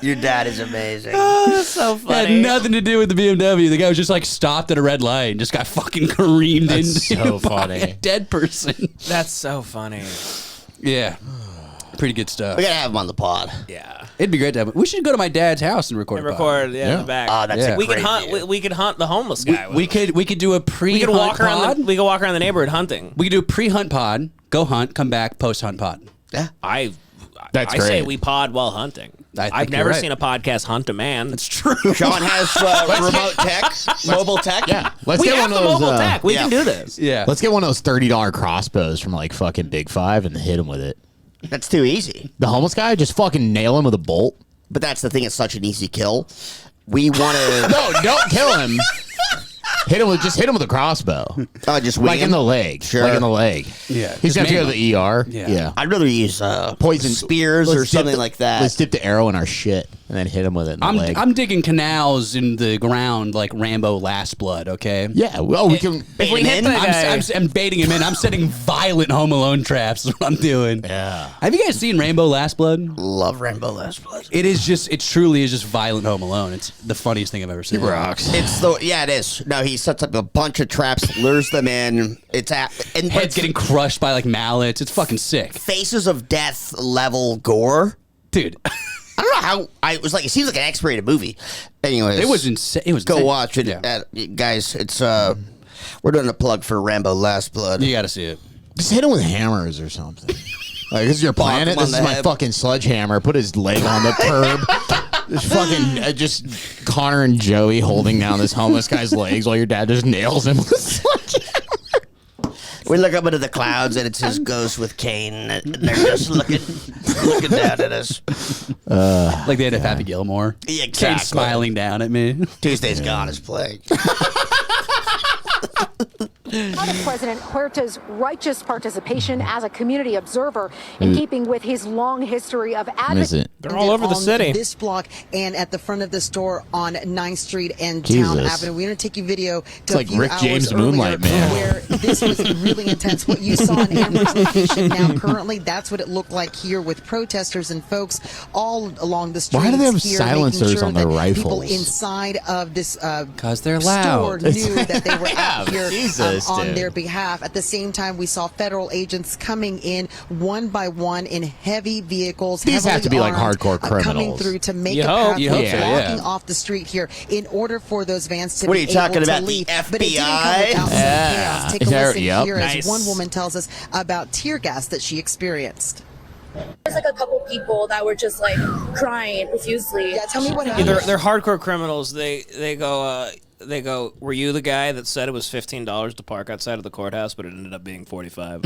Your dad is amazing. Oh, that's so funny. Had nothing to do with the BMW. The guy was just like stopped at a red light and just got fucking careened That's into so by funny. a dead person. That's so funny. Yeah. Pretty good stuff. We gotta have him on the pod. Yeah. It'd be great to have him. We should go to my dad's house and record. And record, in the back. Oh, that's a we great could hunt. idea. We could hunt the homeless guy. We could do a We could walk around. pod. We could walk around the neighborhood hunting. We could do a pre-hunt pod. Go hunt. Come back. Post-hunt pod. Yeah. That's I say great. we pod while hunting. I think I've you're never right. seen a podcast hunt a man. That's true. Sean has remote tech, mobile tech. Yeah, let's We get have one the of those. mobile tech. We can do this. Yeah. Let's get one of those $30 crossbows from like fucking Big Five and hit him with it. That's too easy. The homeless guy, just fucking nail him with a bolt. But that's the thing. It's such an easy kill. We want to. No, don't kill him. Hit him with a crossbow. Just like wing in him? the leg. Sure. Like in the leg. Yeah. He's gonna have to go to the ER. Yeah. I'd rather use Poison spears or something like that. Let's dip the arrow in our shit and then hit him with it in the leg. I'm digging canals in the ground like Rambo Last Blood, okay? Yeah, well, we can. If we hit the guy, I'm baiting him in. I'm setting violent Home Alone traps. That's what I'm doing. Yeah. Have you guys seen Rainbow Last Blood? Love Rainbow Last Blood. It truly is just violent Home Alone. It's the funniest thing I've ever seen. It is. No, he sets up a bunch of traps, lures them in. And Heads getting crushed by like mallets. It's fucking sick. Faces of Death level gore. Dude. I don't know how it was like. It seems like an X-rated movie. Anyways, It was insane. It was go insane. watch it, Yeah. guys. It's we're doing a plug for Rambo Last Blood. You got to see it. Just hit him with hammers or something. Like, this is your planet. him on This is the my head. fucking sledgehammer. Put his leg on the curb. Just fucking, just Connor and Joey holding down this homeless guy's legs while your dad just nails him with a sledgehammer. We look up into the clouds and it's his ghost with Kane. And they're just looking down at us. Like they had a Happy Gilmore. Yeah, Kane exactly. smiling down at me. Tuesday's Gone is playing. Part of President Huerta's righteous participation as a community observer in keeping with his long history of advocacy. They're all over the city. This block and at the front of the store on 9th Street and Jesus. Town Avenue. We're going to take you video to It's a like few Rick hours James earlier Moonlight Man. where this was really intense. What you saw in Amber's location now currently, that's what it looked like here with protesters and folks all along the streets. Why do they have here, silencers making sure on their that People rifles? inside of this Because they're store loud. knew that they were Yeah, out here Jesus, on dude. their behalf. At the same time, we saw federal agents coming in one by one in heavy vehicles. These have heavily to be like armed, hardcore coming criminals. through to make You a hope. path You hope so, blocking yeah. off the street here in order for those vans to What be are you talking able to about, the leave. FBI? But it didn't come without some Yeah. chaos. Take Is a there- listen yep. here Nice. as one woman tells us about tear gas that she experienced. There's like a couple people that were just like crying profusely. Yeah, tell me what Yeah, happened. they're hardcore criminals. They go. Were you the guy that said it was $15 to park outside of the courthouse, but it ended up being $45?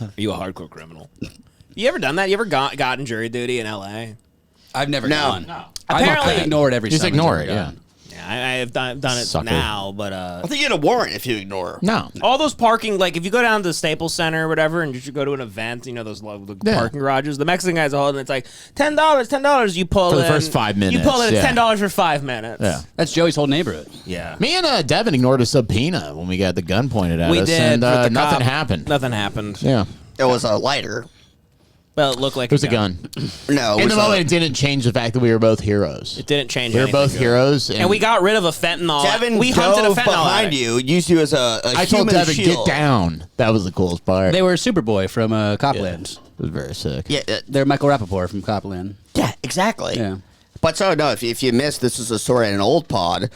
Are you a hardcore criminal? You ever done that? You ever gotten jury duty in L.A.? I've never No. gone. No. Apparently- I ignore it every Just summons ignore I've it, ever yeah. gotten. Yeah, I have done it Sucker. now, but I think you get a warrant if you ignore. No. all those parking, like if you go down to the Staples Center or whatever, and you should go to an event, you know those the Yeah. parking garages. The Mexican guys are holding. It's like $10. You pull For the in first 5 minutes, You pull in. It's yeah. $10 for 5 minutes. Yeah. That's Joey's whole neighborhood. Yeah. Me and Devan ignored a subpoena when we got the gun pointed at We us, did. and with the nothing cop. happened. Nothing happened. Yeah, It was a lighter. Well, it looked like it was a gun. No, it In was the moment, a, it didn't change the fact that we were both heroes. It didn't change. We were anything both good. heroes, and we got rid of a fentanyl. Devin we hunted a dove fentanyl behind addict. you, used you as a I told human Devin, shield. get down. That was the coolest part. They were Superboy from Copland. It was very sick. Yeah, They're Michael Rappaport from Copland. yeah, exactly. Yeah. But so no, if you missed, this is a story in an old pod.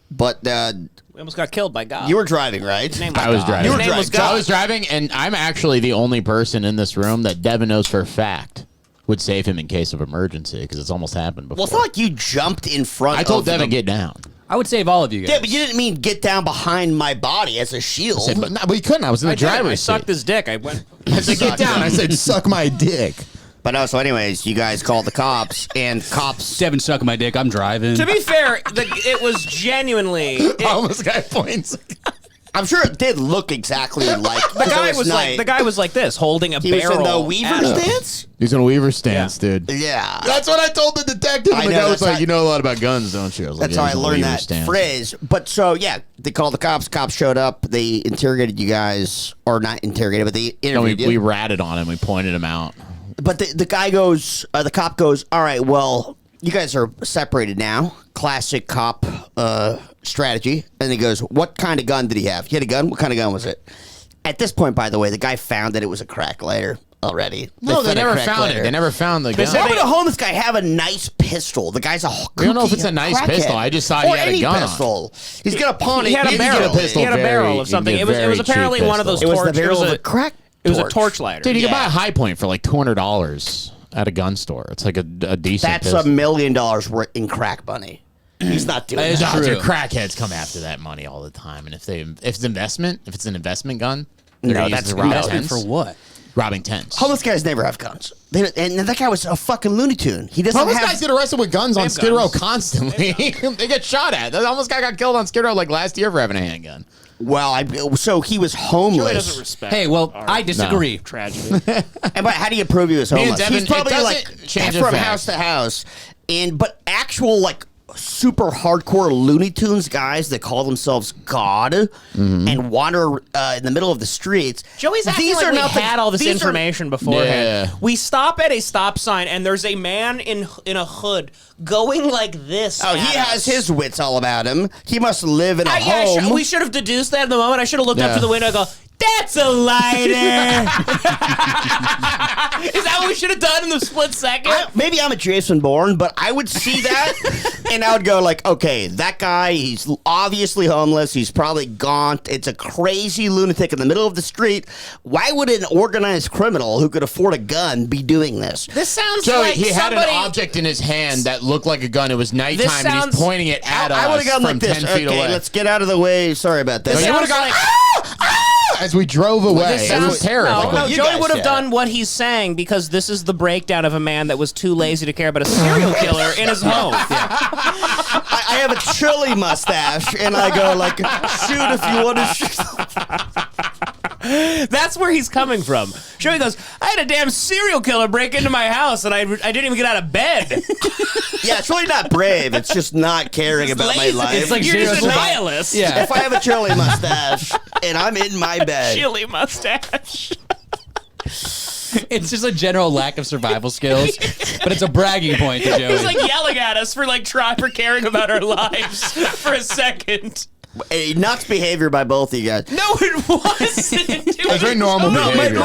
But We almost got killed by God. you were driving, right? His name I was God. driving. You were His name was driving. God. I was driving, and I'm actually the only person in this room that Devin knows for a fact would save him in case of emergency, because it's almost happened before. Well, it's not like you jumped in front. I told of Devin, them. get down. I would save all of you guys. Yeah, but you didn't mean get down behind my body as a shield. I said, but no, we couldn't. I was in the driver's I seat. sucked his dick. I went. I said, get down. I said, suck my dick. But no, so anyways, you guys called the cops, and cops... Devin sucking my dick, I'm driving. To be fair, it was genuinely... Almost guy points. I'm sure it did look exactly like... The guy was like this, holding a barrel. He was in the Weaver stance? He's in a Weaver stance, dude. Yeah. That's what I told the detective. And the guy was like, you know a lot about guns, don't you? I was like, That's how I learned that phrase. But so, yeah, they called the cops. Cops showed up. They interrogated you guys. Or not interrogated, but they interviewed you. We ratted on him. We pointed him out. But the guy goes, the cop goes, all right, well, you guys are separated now. Classic cop strategy. And he goes, what kind of gun did he have? He had a gun? What kind of gun was it? At this point, by the way, the guy found that it was a crack lighter already. No, they never found it. They never found the gun. Why would a homeless guy have a nice pistol? The guy's a We don't know if it's a nice pistol. I just thought he had a gun pistol. He's got a pawn. He had a barrel. He had a barrel of something. It was apparently one of those torches. It was the barrel of a crack. It was a torch lighter. Dude, you can buy a High Point for like $200 at a gun store. It's like a decent That's pistol. $1 million worth in crack money. He's not doing that. True. Crackheads come after that money all the time. And if it's an investment gun, no, that's investment for what? Robbing tents. Homeless guys never have guns. And that guy was a fucking Looney Tune. He doesn't homeless have... guys get arrested with guns on Skid Row constantly. They get shot at. The homeless guy got killed on Skid Row like last year for having a handgun. Well, so he was homeless. Joey doesn't respect. Hey, well, I disagree. Tragedy. And but how do you prove he was homeless? Devin, He's probably like change from it house to house, but actual like super hardcore Looney Tunes guys that call themselves God and wander in the middle of the streets. Joey's acting like we had all this information beforehand. Yeah. We stop at a stop sign, and there's a man in a hood going like this. Oh, he has his wits all about him. He must live in a home. We should have deduced that in the moment. I should have looked up to the window and go, that's a lighter. Is that what we should have done in the split second? Maybe I'm a Jason Bourne, but I would see that and I would go like, okay, that guy, he's obviously homeless. He's probably gaunt. It's a crazy lunatic in the middle of the street. Why would an organized criminal who could afford a gun be doing this? This sounds Joey, like he had somebody... an object in his hand that looked like a gun. It was nighttime, and he's pointing it at us. I would have gone from like this. 10 feet Okay, away. let's get out of the way. Sorry about that. No, you would have gone as we drove away. It was terrible. No, Joey would have done what he's saying because this is the breakdown of a man that was too lazy to care about a serial killer in his home. I have a chili mustache, and I go like, shoot if you want to shoot. That's where he's coming from. Joey goes, I had a damn serial killer break into my house, and I didn't even get out of bed. Yeah, it's really not brave. It's just not caring about my life. It's like you're just a nihilist. Yeah. If I have a chili mustache and I'm in my bed. Chili mustache. It's just a general lack of survival skills, but it's a bragging point to Joey. He's like yelling at us for for caring about our lives for a second. A nuts behavior by both of you guys. No, it wasn't. It was very normal behavior.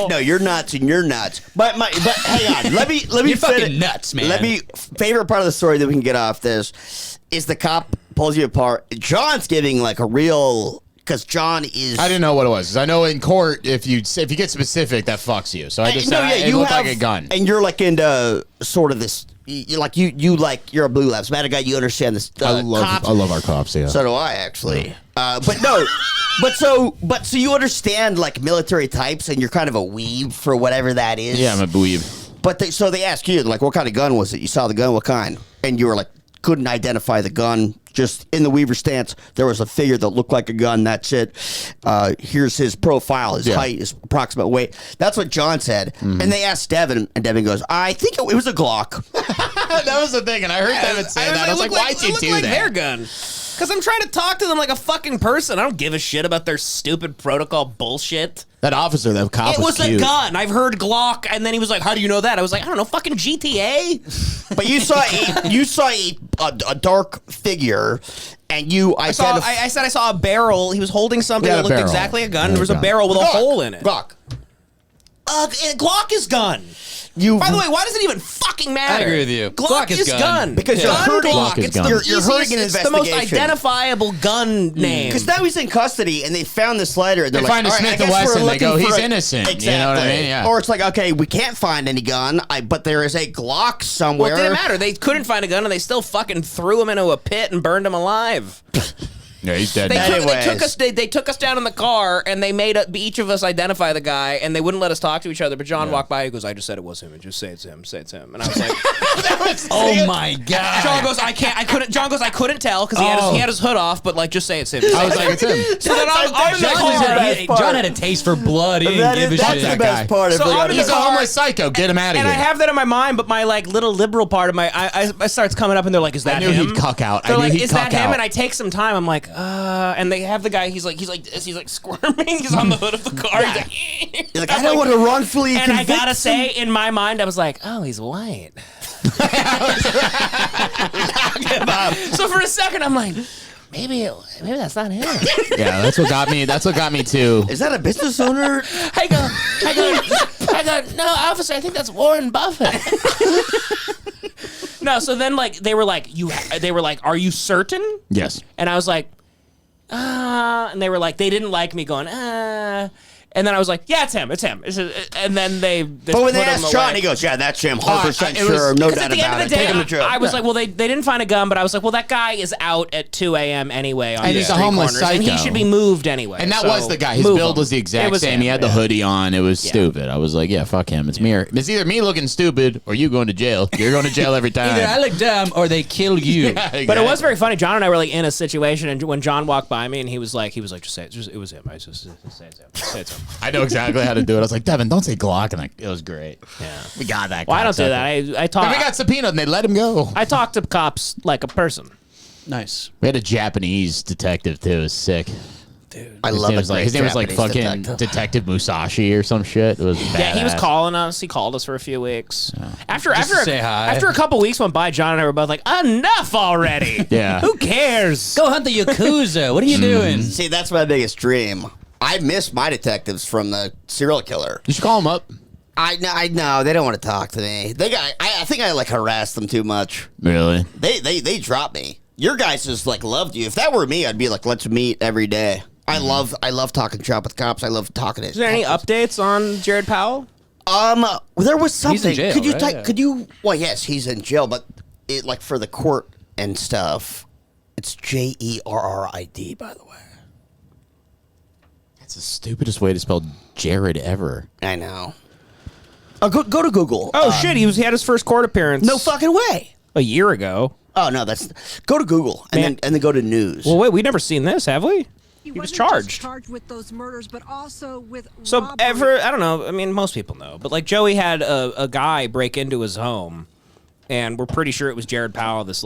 No, you're nuts and you're nuts. But hang on. Let me You're fucking nuts, man. Favorite part of the story that we can get off this is the cop pulls you apart. John's giving like a real. Because John is... I didn't know what it was. 'Cause I know in court, if you get specific, that fucks you. So I just said it looked like a gun. And you're like into sort of this... You're a blue lives matter guy. You understand this. I love our cops. Yeah. So do I actually. So you understand like military types, and you're kind of a weeb for whatever that is. Yeah, I'm a weeb. But so they ask you like, what kind of gun was it? You saw the gun. What kind? And you were like, couldn't identify the gun. Just in the Weaver stance, there was a figure that looked like a gun. That's it. Here's his profile, his height, his approximate weight. That's what John said. And they asked Devin, and Devin goes, I think it was a Glock. That was the thing, and I heard Devin say that. I was like, why'd you do that? Their gun. Because I'm trying to talk to them like a fucking person. I don't give a shit about their stupid protocol bullshit. That officer, that cop was cute. a gun. I've heard Glock, and then he was like, how do you know that? I was like, I don't know, fucking GTA. But you saw a dark figure, and I said I saw a barrel. He was holding something that looked exactly like a gun. There was a barrel with a hole in it. Glock. Glock is gun. By the way, why does it even fucking matter? I agree with you. Glock is gun. Because gun you're hurting. Glock. It's the You're hurting an easiest, it's the most investigation. identifiable gun name. Because now he's in custody, and they found this letter. They're They like, find a "All right, Smith I and guess Wesson, we're they go, looking he's for innocent." Exactly. You know what I mean? Yeah. Or it's like, okay, we can't find any gun, but there is a Glock somewhere. Well, it didn't matter. They couldn't find a gun, and they still fucking threw him into a pit and burned him alive. Yeah, he's dead. They took us down in the car, and they made each of us identify the guy, and they wouldn't let us talk to each other. But John walked by, he goes, "I just said it was him, and just say it's him, say it's him." And I was like, Oh my god. John goes, I couldn't. John goes, I couldn't tell because he had his hood off, but like, just say it's him. I was like, it's him. So then I'm in the car. John had a taste for blood. He didn't give a That's shit. the best part. So I'm in He's the a car, homeless psycho. Get him out of and here. I have that in my mind, but my like little liberal part of my I starts coming up, and they're like, "Is that I knew him?" he'd cuck out. They're I knew like, he'd "Is that cuck him?" out. And I take some time. I'm like, and they have the guy. He's like squirming. He's on the hood of the car. He's like, You're like, I don't want to wrongfully and I convict gotta him. say, in my mind, I was like, "Oh, he's white." So for a second, I'm like, maybe that's not him. Yeah, that's what got me. That's what got me too. Is that a business owner? I go, no, officer, I think that's Warren Buffett. No, so then like they were like, are you certain? Yes. And I was like, and they were like, they didn't like me going, and then I was like, yeah, it's him. And then they But when they asked John, he goes, "Yeah, that's him, 100% sure, no doubt at the end about of it." the day, Take him to jail. I was Yeah. like, well, they didn't find a gun, but I was like, well, that guy is out at 2 a.m. anyway on And the he's a street homeless corners, and he psycho. should be moved anyway. And that so was the guy. His move build him. was the It exact was same. him, He had the yeah. hoodie on. It was stupid. I was like, yeah, fuck him. It's me. It's either me looking stupid or you going to jail. You're going to jail every time. Either I look dumb or they kill you. Yeah, exactly. But it was very funny. John and I were like in a situation, and when John walked by me, and he was like, just say it. It was him. I just say it's him. Say it's him. I know exactly how to do it. I was like, Devin, don't say Glock. And it was great. Yeah. We got that. Well, I don't do concept. that. I talk. Then we got subpoenaed and they let him go. I talk to cops like a person. Nice. We had a Japanese detective too. It was sick. Dude, I love his name was like fucking Detective Musashi or some shit. It was badass. Yeah, he was calling us. He called us for a few weeks. After Just to say hi. after a couple weeks went by, John and I were both like, enough already. Yeah. Who cares? Go hunt the Yakuza. What are you doing? See, that's my biggest dream. I miss my detectives from the serial killer. You should call him up. I know they don't want to talk to me. I think I like harassed them too much. Really? They dropped me. Your guys just like loved you. If that were me, I'd be like, let's meet every day. I love talking shop with cops. I love talking to. Is there any updates on Jared Powell? There was something. He's in jail, could you right? type? Could you? Well, yes, he's in jail, but it like for the court and stuff. It's JERRID, by the way. That's the stupidest way to spell Jared ever. I know. Go to Google. Oh shit, he had his first court appearance. No fucking way. A year ago. Oh no, go to Google and then go to news. Well, wait, we've never seen this, have we? He was charged. Charged with those murders, but also with So robbery. I don't know. I mean, most people know, but like Joey had a guy break into his home, and we're pretty sure it was Jared Powell, this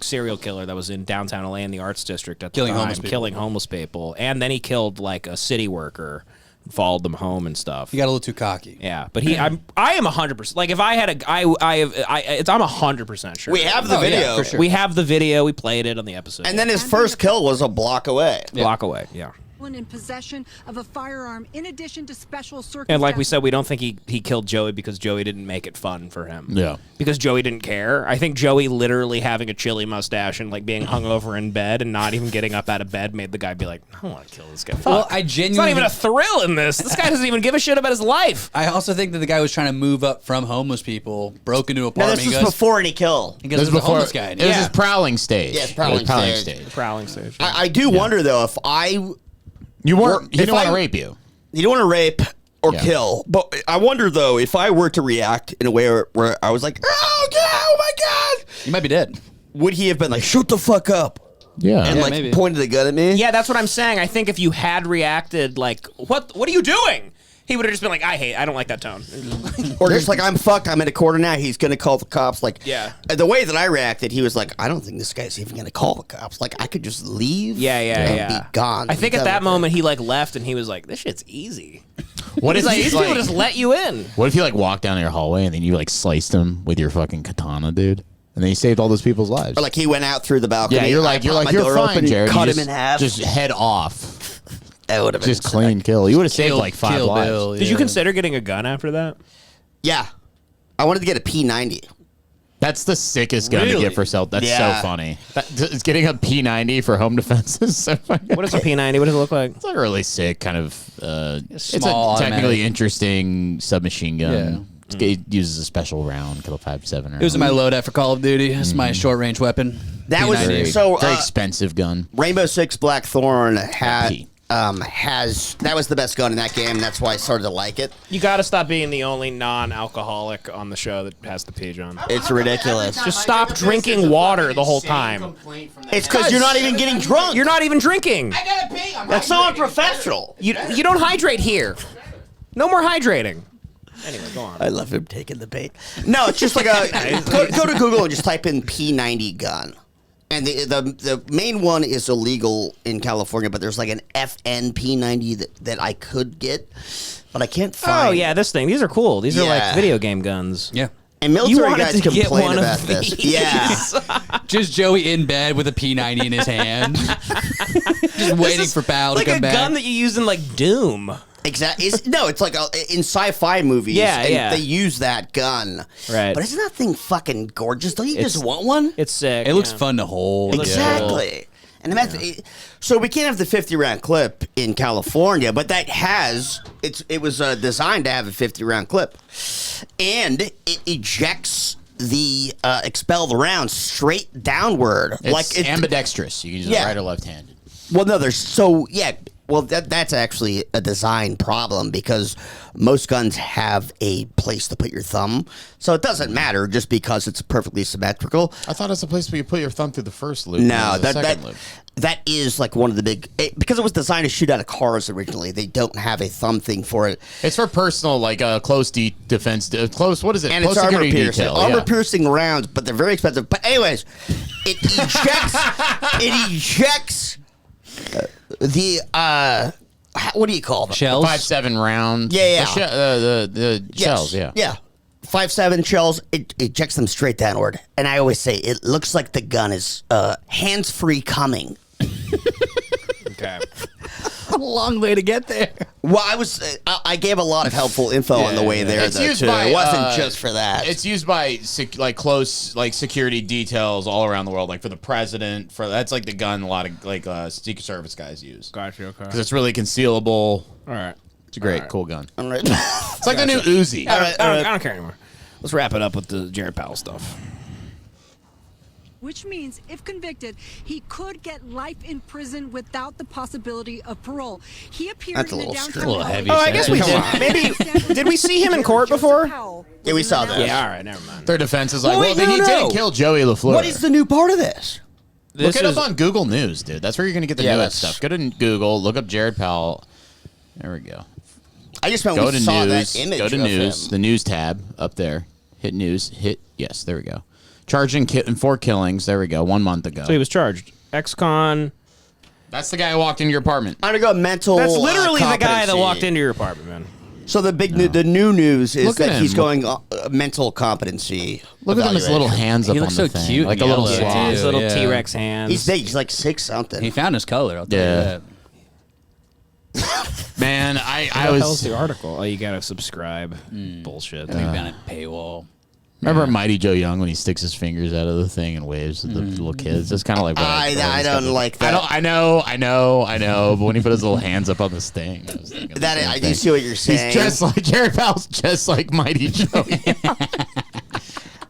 serial killer that was in downtown LA in the Arts District at the time, killing homeless people, and then he killed like a city worker, followed them home and stuff. He got a little too cocky. Yeah, but I am 100%. Like if I had I'm 100% sure. We have the video. Yeah, for sure. We have the video. We played it on the episode. And then his first kill was a block away. Block away. Yeah. In possession of a firearm, in addition to special circumstances. And like we said, we don't think he killed Joey because Joey didn't make it fun for him. Yeah. Because Joey didn't care. I think Joey literally having a chili mustache and like being hungover in bed and not even getting up out of bed made the guy be like, I don't want to kill this guy. Fuck. Well, I It's genuinely not even a thrill in this. This guy doesn't even give a shit about his life. I also think that the guy was trying to move up from homeless people, broke into an No, apartment. this was before any kill. He goes, This there's was a homeless guy. It was his prowling stage. Yeah, it's It was prowling stage. Prowling stage. I do wonder though if I. You weren't. He If didn't want I- to rape you. You don't want to rape or Yeah. kill, but I wonder though if I were to react in a way where I was like, oh my god, You might be dead. would he have been like, shut the fuck up? Yeah. And Yeah, like maybe. pointed the gun at me? Yeah, that's what I'm saying. I think if you had reacted like, what are you doing? He would have just been like, I don't like that tone. Or just like, I'm fucked, I'm in a corner now, he's gonna call the cops. Like, Yeah. The way that I reacted, he was like, I don't think this guy's even gonna call the cops. Like, I could just leave and be gone. I think Be at done that with it. moment he like left and he was like, this shit's easy. What He's if like, he's these people just let you in. What if you like walked down your hallway and then you like sliced him with your fucking katana, dude? And then you saved all those people's lives. Or like he went out through the balcony. Yeah, you're I like popped my you're door fine, open, Jared. cut You him in half. Just head off. That would have been just clean kill. You would have saved like 5 Kill lives. Bill, Did you consider getting a gun after that? Yeah. I wanted to get a P90. That's the sickest gun to Really? get for self. That's Yeah. so funny. It's getting a P90 for home defense is so funny. What is a P90? What does it look like? It's like a really sick kind of. It's a small technically automatic. interesting submachine gun. Yeah. It uses a special round, kill 5.7. It was in my loadout for Call of Duty. It's my short range weapon. That was P90. so very expensive gun. Rainbow Six Blackthorn has that was the best gun in that game. That's why I started to like it. You got to stop being the only non-alcoholic on the show that has the P, John. It's ridiculous. Just stop drinking water the whole time. It's because you're not even getting drunk. You're not even drinking. That's so unprofessional. You don't hydrate here. No more hydrating. Anyway, go on. I love him taking the bait. No, it's just like a go to Google and just type in P90 gun. And the main one is illegal in California, but there's like an FN P90 that I could get, but I can't find. Oh yeah, this thing. These are cool. These are like video game guns. Yeah. And military guys complain about this. Yeah. Just Joey in bed with a P90 in his hand. Just waiting for Pal to come back. Like a gun that you use in like Doom. Exactly. No, it's like in sci-fi movies. Yeah, and yeah. They use that gun. Right. But isn't that thing fucking gorgeous? Don't you just want one? It's sick. It looks fun to hold. Exactly. And imagine, so we can't have the 50-round clip in California, but that has it was designed to have a 50-round clip, and it ejects the expelled round straight downward, It's ambidextrous. You can use it right or left-handed. Well, no, Well, that's actually a design problem because most guns have a place to put your thumb. So it doesn't matter just because it's perfectly symmetrical. I thought it's a place where you put your thumb through the first loop. No, and the second loop. that is like one of the big... because it was designed to shoot out of cars originally. They don't have a thumb thing for it. It's for personal, like close defense. Close, what is it? And Close it's armor security piercing. detail, Armor yeah. piercing rounds, but they're very expensive. But anyways, it ejects the... what do you call them? Shells? 5.7 round. Yeah. The Yes. shells, yeah. Yeah. 5.7 shells, it ejects them straight downward. And I always say, it looks like the gun is hands-free coming. Okay. A long way to get there. Well, I gave a lot of helpful info on the way there, It's though, used too. by, It wasn't just for that. It's used by close security details all around the world, like for the president. That's like the gun a lot of Secret Service guys use. Gotcha. Okay. Because it's really concealable. All right. It's a great, cool gun. All right. It's like the new Uzi. I don't care anymore. Let's wrap it up with the Jared Powell stuff. Which means, if convicted, he could get life in prison without the possibility of parole. He appeared That's a in the little downtown. strict. Heavy Oh, I guess we did. Maybe did we see him in court before? Yeah, we saw that. Yeah. All right. Never mind. Their defense is like, Wait, he no. didn't kill Joey LaFleur. What is the new part of this? Look it up on Google News, dude. That's where you're going to get the newest stuff. Go to Google, look up Jared Powell. There we go. I just found Go we to saw news. that image Go to of news. him. The news tab up there. Hit news. Yes, there we go. Charged in 4 killings. There we go. 1 month ago. So he was charged. Ex-con. That's the guy who walked into your apartment. I'm gonna go mental. That's literally the guy that competency. walked into your apartment, man. So the the new news is Look at that he's him. going mental competency. Look at him, his little hands up He on looks the so thing. cute Like and a little yellow, sloth. too. His little Yeah. T-Rex hands. He's big. He's like 6 something. He found his color. I'll tell you that. Man, I What the hell's was... the article? Oh, you gotta subscribe. Bullshit. That'd be behind a paywall. Remember Mighty Joe Young when he sticks his fingers out of the thing and waves at the little kids? That's kind of like what I don't like that. I know. But when he put his little hands up on this thing, I was thinking That the same I do thing. see what you're saying. He's just like Jared Powell's, just like Mighty Joe.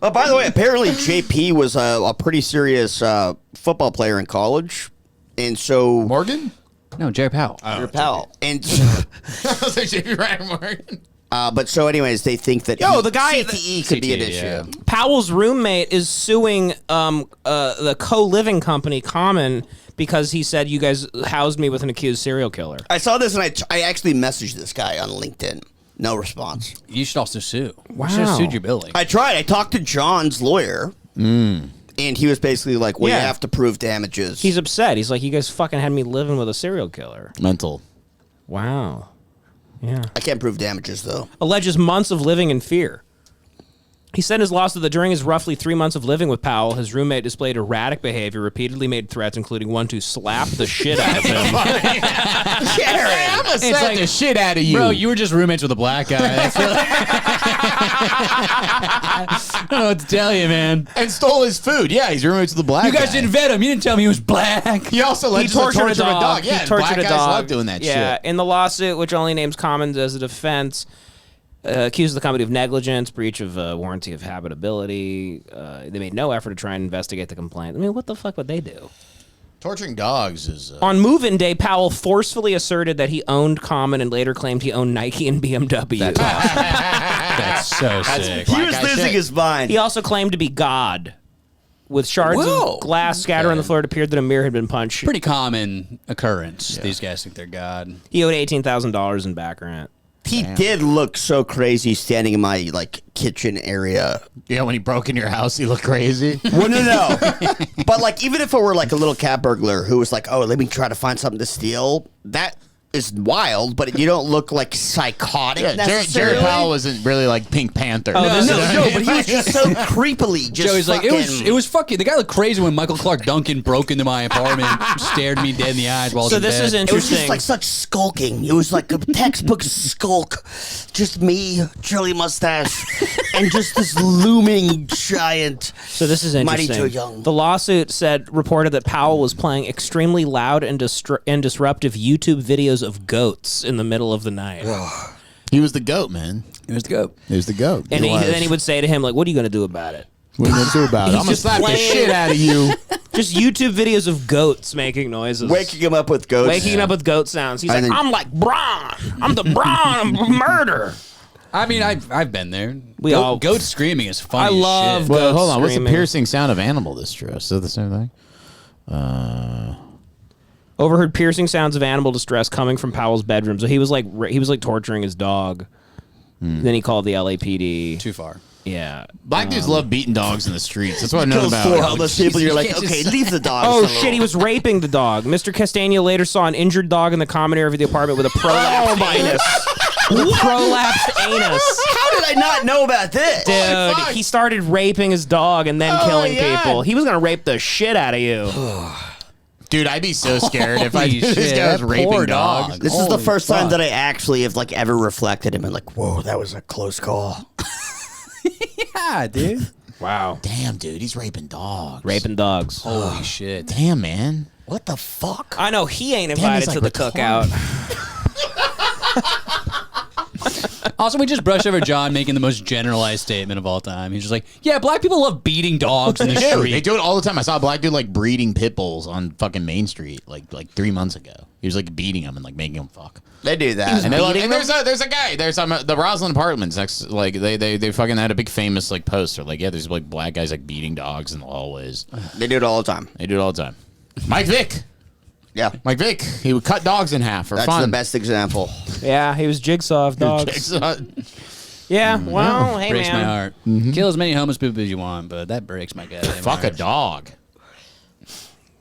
Oh, by the way, apparently JP was a pretty serious football player in college, and so Morgan? No, Jared Powell. Jared Powell, and I was like JP Ryan Morgan. but so anyways, they think that Yo, the guy- CTE could be an CTE, issue. yeah. Powell's roommate is suing the co-living company Common because he said you guys housed me with an accused serial killer. I saw this and I actually messaged this guy on LinkedIn. No response. You should also sue. Wow. You should have sued your building. I tried. I talked to John's lawyer, and he was basically like, "Well, Yeah. you have to prove damages." He's upset. He's like, you guys fucking had me living with a serial killer. Mental. Wow. Yeah. I can't prove damages though. Alleges months of living in fear. He said in his lawsuit that during his roughly 3 months of living with Powell, his roommate displayed erratic behavior, repeatedly made threats, including one to slap the shit out of him. I'm gonna slap the shit out of you. Bro, you were just roommates with a black guy. That's I don't know what to tell you, man. And stole his food. Yeah, he's roommates with the black You guys guy. didn't vet him. You didn't tell me he was black. He also He tortured a dog. Yeah, he tortured black a guys dog. love doing that shit. In the lawsuit, which only names Commons as a defense, accused the company of negligence, breach of warranty of habitability. They made no effort to try and investigate the complaint. I mean, what the fuck would they do? Torturing dogs is... On move-in day, Powell forcefully asserted that he owned Common and later claimed he owned Nike and BMW. That's awesome. That's so sick. He was losing his mind. He also claimed to be God. With shards of glass scattered on the floor, it appeared that a mirror had been punched. Pretty common occurrence. These guys think they're God. He owed $18,000 in back rent. He did look so crazy standing in my kitchen area. Yeah, when he broke in your house, he looked crazy. Well, no. But even if it were a little cat burglar who was like, "Oh, let me try to find something to steal," that is wild. But you don't look psychotic. Yeah, Jared Powell wasn't really like Pink Panther. No, but he was just so creepily. Joey's like, it was fucking. The guy looked crazy when Michael Clark Duncan broke into my apartment, stared me dead in the eyes while I was in bed. Is interesting. It was just such skulking. It was like a textbook skulk. Just me, curly mustache, and just this looming giant. So this is interesting. Mighty Joe Young. The lawsuit reported that Powell was playing extremely loud and disruptive YouTube videos of goats in the middle of the night. He was the goat, man. He was the goat. He was the goat. And then he would say to him, what are you going to do about it? What are you going to do about it? I'm going to slap the shit out of you. Just YouTube videos of goats making noises. Waking him up with goats. Waking him up with goat sounds. He's like, I'm like Braun. I'm the Braun of murder. I mean, I've been there. all goat screaming is funny. I love shit. goats Well, hold on. What's the screaming. piercing sound of animal distress? Is that the same thing? Overheard piercing sounds of animal distress coming from Powell's bedroom. So he was like torturing his dog. Then he called the LAPD. Too far. Yeah. Black dudes love beating dogs in the streets. That's what I know Kills about. 4 homeless people. You're like, okay, leave the dog. Oh shit! He was raping the dog. Mr. Castagna later saw an injured dog in the common area of the apartment with a prolapsed anus. With a prolapsed anus. How did I not know about this? Dude, he started raping his dog and then killing people. He was gonna rape the shit out of you. Dude, I'd be so scared if I Holy knew this shit, guy was that raping poor dogs. dog. This is the Holy first time fuck. that I actually have ever reflected and been like, whoa, that was a close call. Yeah, dude. Wow. Damn, dude, he's raping dogs. Raping dogs. Holy shit. Damn, man. What the fuck? I know he ain't Damn, invited he's to the cookout. Also, we just brushed over John making the most generalized statement of all time. He's just like, yeah, black people love beating dogs in the Dude, street. they do it all the time. I saw a black dude breeding pit bulls on fucking Main Street like 3 months ago. He was beating them and making them fuck. They do that. And there's a guy. There's the Roslyn Apartments next. They fucking had a big famous poster. There's black guys beating dogs in the hallways. They do it all the time. They do it all the time. Mike Vick. Yeah. Mike Vick. He would cut dogs in half for That's fun. the best example. Yeah, he was jigsaw of dogs. Yeah, well, hey breaks man. my heart. Kill as many homeless people as you want, but that breaks my goddamn Fuck heart. a dog.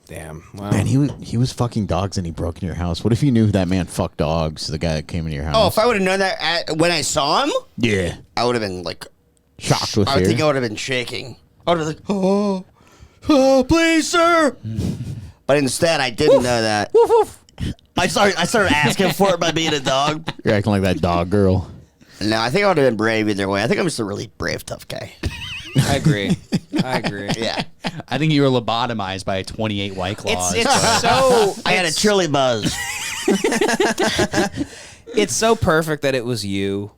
Damn. Wow. Man, he was fucking dogs and he broke into your house. What if you knew that man fucked dogs? The guy that came into your house. Oh, if I would have known that when I saw him, yeah, I would have been shocked with I would fear. think I would have been shaking. I would have been oh, please, sir. But instead, I didn't know that. Woof, woof. I started asking for it by being a dog. You're acting like that dog girl. No, I think I would have been brave either way. I think I'm just a really brave, tough guy. I agree. Yeah. I think you were lobotomized by 28 White Claws. It's so. I had a chili buzz. It's so perfect that it was you.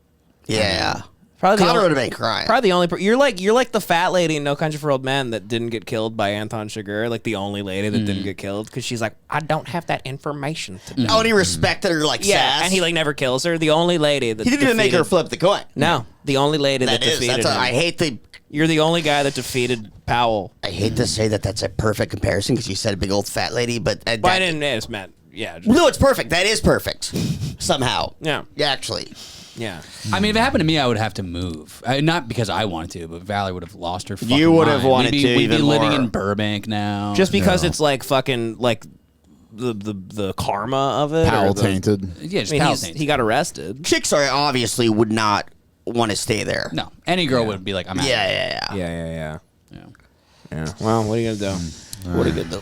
Yeah. Probably Connor would have been crying. Probably the only. You're like the fat lady in No Country for Old Men that didn't get killed by Anton Chigurh. Like the only lady that didn't get killed because she's like, I don't have that information to know. Oh, and he respected her yeah, sass. and he never kills her. The only lady that He didn't even make her flip the coin. No, the only lady that defeated him. I hate the. You're the only guy that defeated Powell. I hate to say that that's a perfect comparison because you said a big old fat lady, but I didn't. It's meant. Yeah. No, it's perfect. That is perfect. Somehow. Yeah. Yeah, actually. Yeah. I mean, if it happened to me, I would have to move. Not because I wanted to, but Valerie would have lost her fucking You would have mind. wanted We'd to be even living more. in Burbank now. Just because it's fucking the karma of it. Powell or the- tainted. Yeah, just I mean, Powell tainted. he got arrested. Chicks are obviously would not want to stay there. No, any girl would be like, I'm out. Yeah. Well, what are you gonna do? What are you gonna do?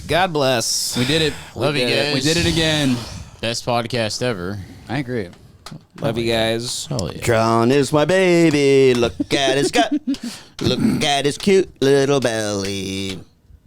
God bless. We did it. Love you guys. We did it again. Best podcast ever. I agree. Love you guys. Oh yeah. John is my baby. Look at his gut. Look at his cute little belly.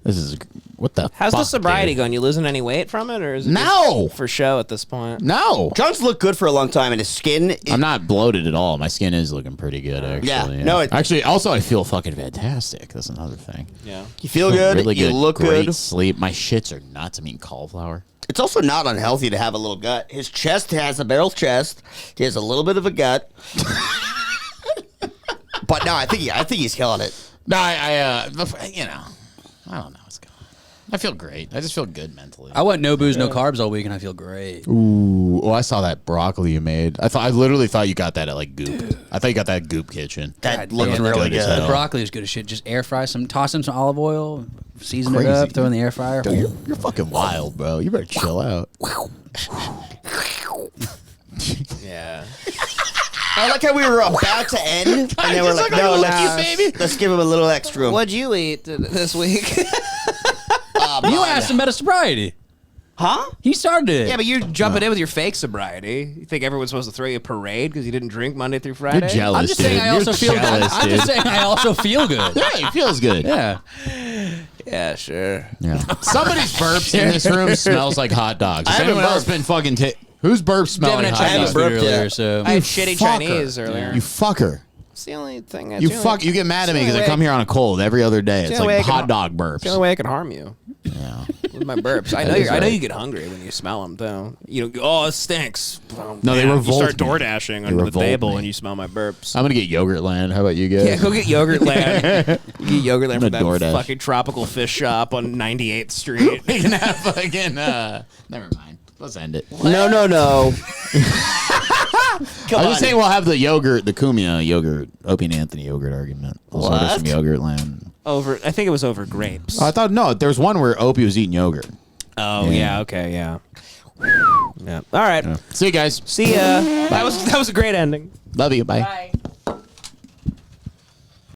This is what the. How's the fuck, sobriety dude? going? You losing any weight from it, or is it No! just for show at this point? No. John's looked good for a long time, and his skin. I'm not bloated at all. My skin is looking pretty good, actually. Yeah. No, actually, also I feel fucking fantastic. That's another thing. Yeah. You feel good. Really You good. look Great good. sleep. My shits are nuts. I'm eating cauliflower. It's also not unhealthy to have a little gut. His chest has a barrel chest. He has a little bit of a gut. But no, I think he's killing it. No, I don't know what's going on. I feel great. I just feel good mentally. I went no booze, no carbs all week, and I feel great. Ooh, I saw that broccoli you made. I literally thought you got that at like Goop. I thought you got that at Goop Kitchen. That looked really good. The broccoli is good as shit. Just air fry toss in some olive oil, season it up, throw in the air fryer. Dude, you're fucking wild, bro. You better chill out. Yeah. I like how we were about to end, and they were like, "No, let's give him a little extra." What'd you eat this week? You asked him about a sobriety. Huh? He started it. Yeah, but you're jumping in with your fake sobriety. You think everyone's supposed to throw you a parade because you didn't drink Monday through Friday? You're jealous, I'm just saying I also feel good. I'm just saying I also feel good. Yeah, he feels good. Yeah. Yeah, sure. Yeah. Somebody's burps in this room smells like hot dogs. Has anyone else been fucking whose burp smell Devin like had hot Chinese dogs? food earlier, so I had shitty Chinese earlier. You fucker. It's the only thing. You get mad at me because I come here on a cold every other day. It's like hot dog burps. It's the only way I can harm you. Yeah. With my burps. I know you get hungry when you smell them, though. You know, oh, it stinks. Oh, No, they man. revolt You start me. DoorDashing They under the revolt table me. and you smell my burps. I'm gonna get Yogurtland. How about you guys? Yeah, go get Yogurtland. You get Yogurtland I'm from gonna that DoorDash. fucking tropical fish shop on 98th Street. We can have fucking. Never mind. Let's end it. No. I was saying we'll have the yogurt, the Kumia yogurt, Opie and Anthony yogurt argument. We'll order some Yogurtland. I think it was over grapes. I thought no. There was one where Opie was eating yogurt. Oh yeah. Okay. Yeah. Yeah. All right. See you guys. See ya. That was a great ending. Love you. Bye.